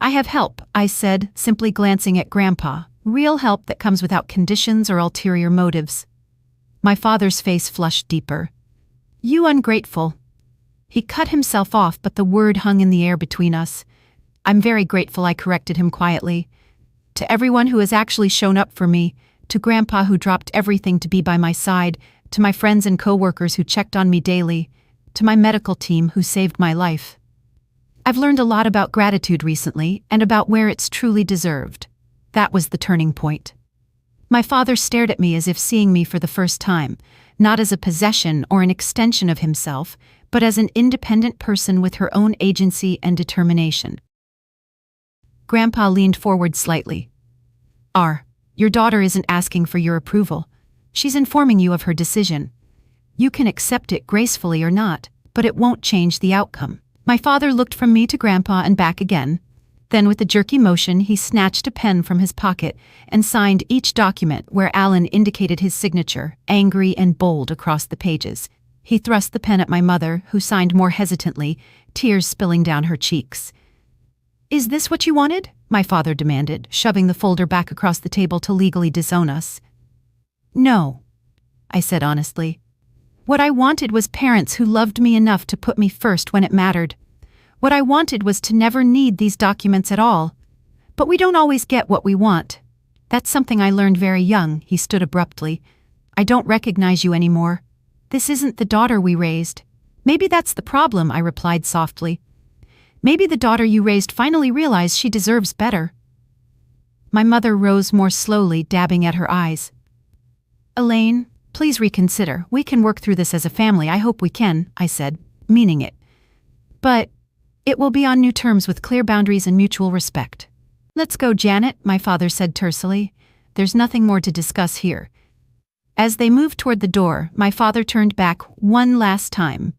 "I have help," I said, simply glancing at Grandpa. "Real help that comes without conditions or ulterior motives." My father's face flushed deeper. "You ungrateful." He cut himself off, but the word hung in the air between us. "I'm very grateful," I corrected him quietly. "To everyone who has actually shown up for me, to Grandpa who dropped everything to be by my side, to my friends and coworkers who checked on me daily, to my medical team who saved my life. I've learned a lot about gratitude recently and about where it's truly deserved." That was the turning point. My father stared at me as if seeing me for the first time, not as a possession or an extension of himself, but as an independent person with her own agency and determination. Grandpa leaned forward slightly. Your daughter isn't asking for your approval. She's informing you of her decision. You can accept it gracefully or not, but it won't change the outcome." My father looked from me to Grandpa and back again. Then with a jerky motion, he snatched a pen from his pocket and signed each document where Alan indicated his signature, angry and bold across the pages. He thrust the pen at my mother, who signed more hesitantly, tears spilling down her cheeks. "Is this what you wanted?" my father demanded, shoving the folder back across the table to legally disown us. "No," I said honestly. "What I wanted was parents who loved me enough to put me first when it mattered. What I wanted was to never need these documents at all. But we don't always get what we want. That's something I learned very young," he stood abruptly. "I don't recognize you anymore. This isn't the daughter we raised." "Maybe that's the problem," I replied softly. "Maybe the daughter you raised finally realized she deserves better." My mother rose more slowly, dabbing at her eyes. "Elaine, please reconsider. We can work through this as a family. I hope we can," I said, meaning it. "But it will be on new terms with clear boundaries and mutual respect." "Let's go, Janet," my father said tersely. "There's nothing more to discuss here." As they moved toward the door, my father turned back one last time.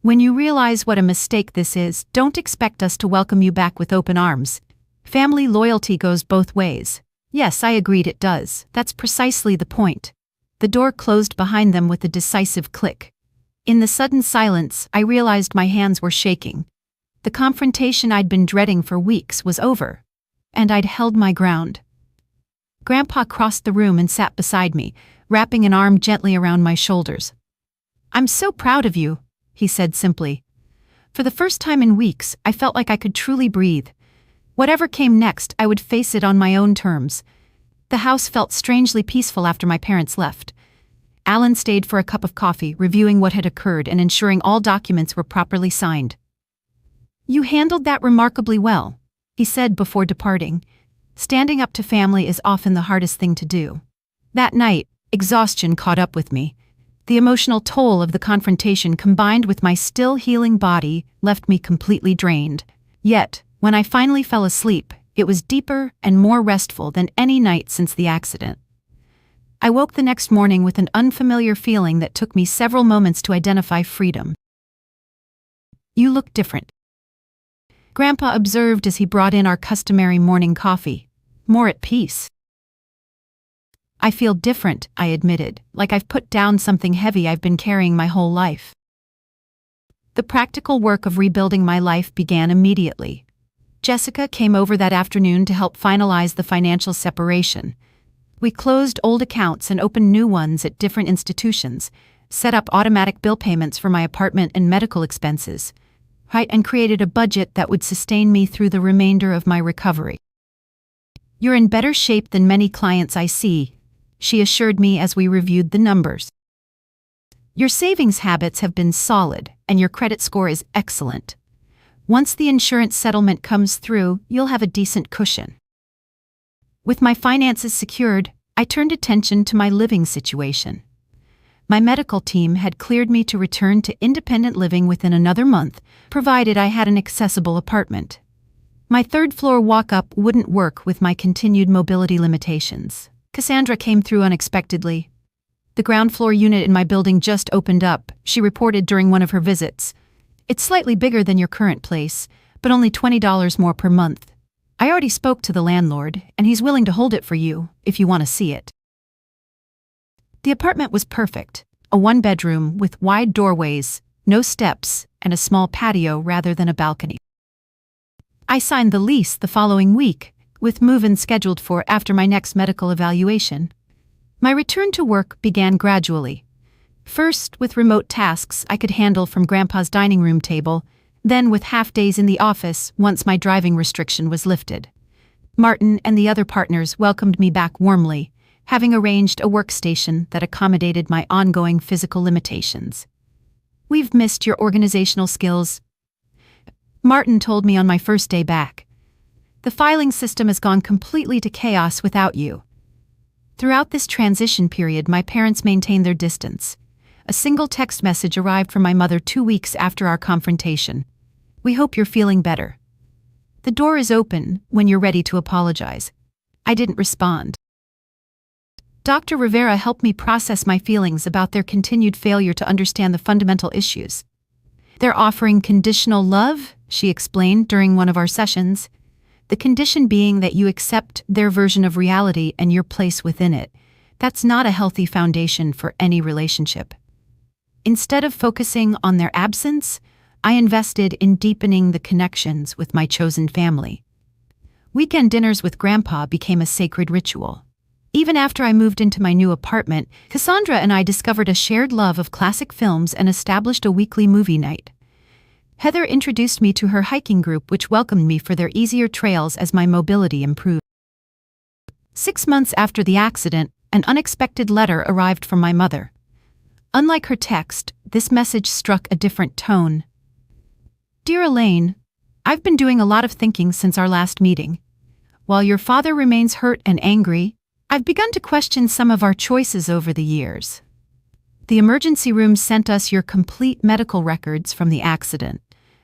"When you realize what a mistake this is, don't expect us to welcome you back with open arms. Family loyalty goes both ways." "Yes," I agreed, "it does. That's precisely the point." The door closed behind them with a decisive click. In the sudden silence, I realized my hands were shaking. The confrontation I'd been dreading for weeks was over, and I'd held my ground. Grandpa crossed the room and sat beside me, wrapping an arm gently around my shoulders. "I'm so proud of you," he said simply. For the first time in weeks, I felt like I could truly breathe. Whatever came next, I would face it on my own terms. The house felt strangely peaceful after my parents left. Alan stayed for a cup of coffee, reviewing what had occurred and ensuring all documents were properly signed. "You handled that remarkably well," he said before departing. "Standing up to family is often the hardest thing to do." That night, exhaustion caught up with me. The emotional toll of the confrontation combined with my still healing body left me completely drained. Yet, when I finally fell asleep, it was deeper and more restful than any night since the accident. I woke the next morning with an unfamiliar feeling that took me several moments to identify. Freedom. "You look different," Grandpa observed as he brought in our customary morning coffee. "More at peace." "I feel different," I admitted, "like I've put down something heavy I've been carrying my whole life." The practical work of rebuilding my life began immediately. Jessica came over that afternoon to help finalize the financial separation. We closed old accounts and opened new ones at different institutions, set up automatic bill payments for my apartment and medical expenses, and created a budget that would sustain me through the remainder of my recovery. "You're in better shape than many clients I see," she assured me as we reviewed the numbers. "Your savings habits have been solid, and your credit score is excellent. Once the insurance settlement comes through, you'll have a decent cushion." With my finances secured, I turned attention to my living situation. My medical team had cleared me to return to independent living within another month, provided I had an accessible apartment. My third-floor walk-up wouldn't work with my continued mobility limitations. Cassandra came through unexpectedly. "The ground floor unit in my building just opened up," she reported during one of her visits. "It's slightly bigger than your current place, but only $20 more per month. I already spoke to the landlord, and he's willing to hold it for you, if you want to see it." The apartment was perfect, a one-bedroom with wide doorways, no steps, and a small patio rather than a balcony. I signed the lease the following week, with move-in scheduled for after my next medical evaluation. My return to work began gradually. First, with remote tasks I could handle from Grandpa's dining room table, then with half-days in the office once my driving restriction was lifted. Martin and the other partners welcomed me back warmly, having arranged a workstation that accommodated my ongoing physical limitations. "We've missed your organizational skills," Martin told me on my first day back. "The filing system has gone completely to chaos without you." Throughout this transition period, my parents maintained their distance. A single text message arrived from my mother 2 weeks after our confrontation. "We hope you're feeling better. The door is open when you're ready to apologize." I didn't respond. Dr. Rivera helped me process my feelings about their continued failure to understand the fundamental issues. "They're offering conditional love," she explained during one of our sessions. "The condition being that you accept their version of reality and your place within it. That's not a healthy foundation for any relationship." Instead of focusing on their absence, I invested in deepening the connections with my chosen family. Weekend dinners with Grandpa became a sacred ritual. Even after I moved into my new apartment, Cassandra and I discovered a shared love of classic films and established a weekly movie night. Heather introduced me to her hiking group, which welcomed me for their easier trails as my mobility improved. 6 months after the accident, an unexpected letter arrived from my mother. Unlike her text, this message struck a different tone. Dear Elaine, I've been doing a lot of thinking since our last meeting. While your father remains hurt and angry, I've begun to question some of our choices over the years. The emergency room sent us your complete medical records from the accident.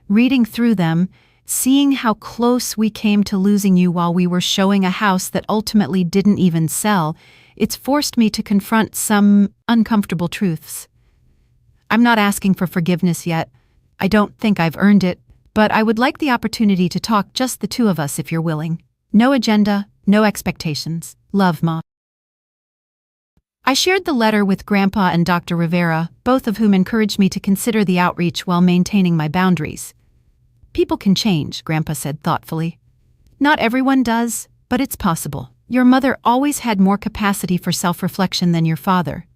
Reading through them, seeing how close we came to losing you while we were showing a house that ultimately didn't even sell, it's forced me to confront some uncomfortable truths. I'm not asking for forgiveness yet. I don't think I've earned it, but I would like the opportunity to talk, just the two of us if you're willing. No agenda, no expectations. Love, Ma. I shared the letter with Grandpa and Dr. Rivera, both of whom encouraged me to consider the outreach while maintaining my boundaries. People can change, Grandpa said thoughtfully. Not everyone does, but it's possible. Your mother always had more capacity for self-reflection than your father.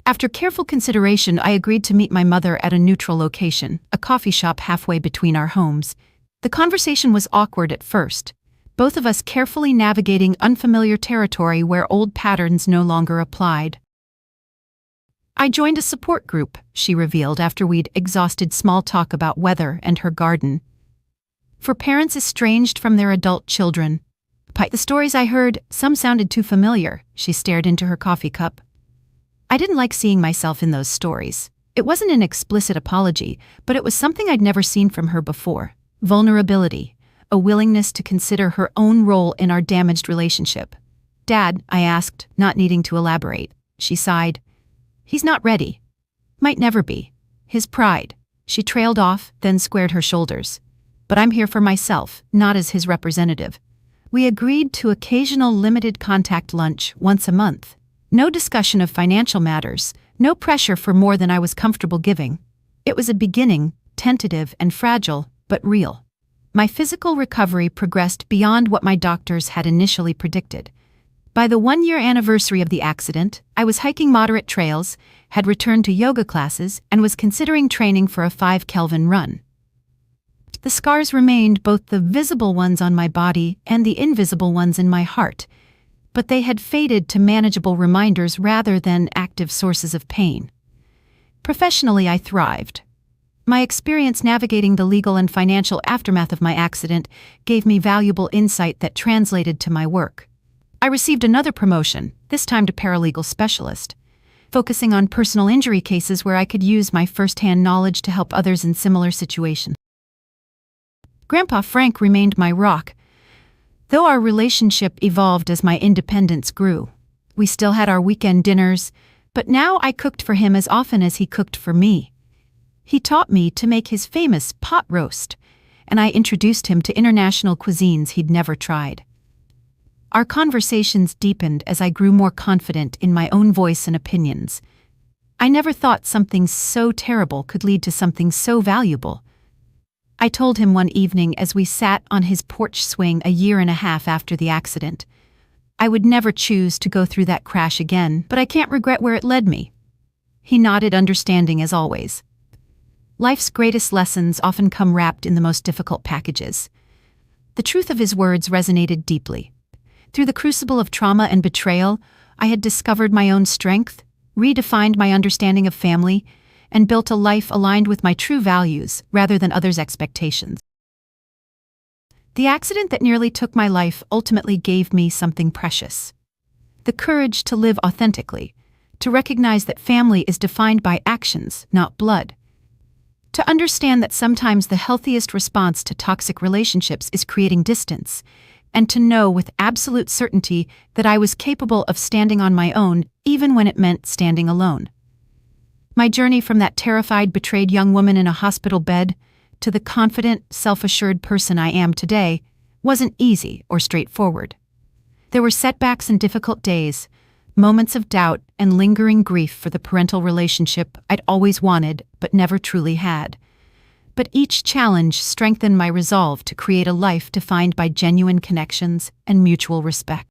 After careful consideration, I agreed to meet my mother at a neutral location, a coffee shop halfway between our homes. The conversation was awkward at first, both of us carefully navigating unfamiliar territory where old patterns no longer applied. I joined a support group, she revealed after we'd exhausted small talk about weather and her garden. For parents estranged from their adult children. The stories I heard, some sounded too familiar, she stared into her coffee cup. I didn't like seeing myself in those stories. It wasn't an explicit apology, but it was something I'd never seen from her before. Vulnerability. A willingness to consider her own role in our damaged relationship. Dad, I asked, not needing to elaborate. She sighed. He's not ready. Might never be. His pride. She trailed off, then squared her shoulders. But I'm here for myself, not as his representative. We agreed to occasional limited contact lunch once a month. No discussion of financial matters, no pressure for more than I was comfortable giving. It was a beginning, tentative and fragile, but real. My physical recovery progressed beyond what my doctors had initially predicted. By the 1-year anniversary of the accident, I was hiking moderate trails, had returned to yoga classes, and was considering training for a 5 Kelvin run. The scars remained, both the visible ones on my body and the invisible ones in my heart, but they had faded to manageable reminders rather than active sources of pain. Professionally, I thrived. My experience navigating the legal and financial aftermath of my accident gave me valuable insight that translated to my work. I received another promotion, this time to paralegal specialist, focusing on personal injury cases where I could use my first-hand knowledge to help others in similar situations. Grandpa Frank remained my rock, though our relationship evolved as my independence grew. We still had our weekend dinners, but now I cooked for him as often as he cooked for me. He taught me to make his famous pot roast, and I introduced him to international cuisines he'd never tried. Our conversations deepened as I grew more confident in my own voice and opinions. I never thought something so terrible could lead to something so valuable. I told him one evening as we sat on his porch swing a 1.5 years after the accident. I would never choose to go through that crash again, but I can't regret where it led me. He nodded, understanding as always. Life's greatest lessons often come wrapped in the most difficult packages. The truth of his words resonated deeply. Through the crucible of trauma and betrayal, I had discovered my own strength, redefined my understanding of family, and built a life aligned with my true values rather than others' expectations. The accident that nearly took my life ultimately gave me something precious. The courage to live authentically, to recognize that family is defined by actions, not blood. To understand that sometimes the healthiest response to toxic relationships is creating distance, and to know with absolute certainty that I was capable of standing on my own, even when it meant standing alone. My journey from that terrified, betrayed young woman in a hospital bed to the confident, self-assured person I am today wasn't easy or straightforward. There were setbacks and difficult days, moments of doubt, and lingering grief for the parental relationship I'd always wanted but never truly had. But each challenge strengthened my resolve to create a life defined by genuine connections and mutual respect.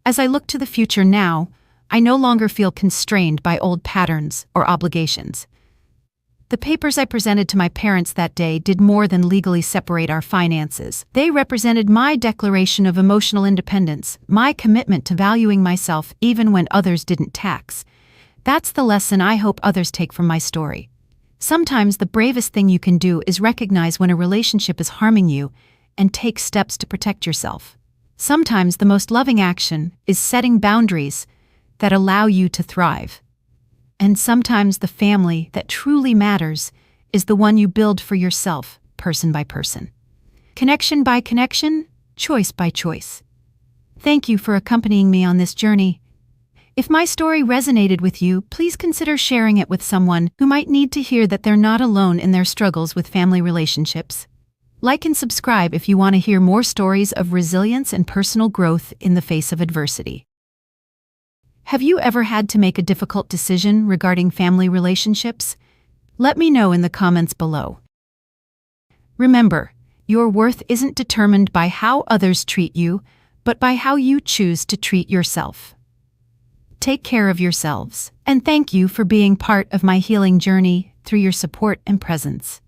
As I look to the future now, I no longer feel constrained by old patterns or obligations. The papers I presented to my parents that day did more than legally separate our finances. They represented my declaration of emotional independence, my commitment to valuing myself even when others didn't tax. That's the lesson I hope others take from my story. Sometimes the bravest thing you can do is recognize when a relationship is harming you and take steps to protect yourself. Sometimes the most loving action is setting boundaries that allow you to thrive. And sometimes the family that truly matters is the one you build for yourself, person by person. Connection by connection, choice by choice. Thank you for accompanying me on this journey. If my story resonated with you, please consider sharing it with someone who might need to hear that they're not alone in their struggles with family relationships. Like and subscribe if you want to hear more stories of resilience and personal growth in the face of adversity. Have you ever had to make a difficult decision regarding family relationships? Let me know in the comments below. Remember, your worth isn't determined by how others treat you, but by how you choose to treat yourself. Take care of yourselves, and thank you for being part of my healing journey through your support and presence.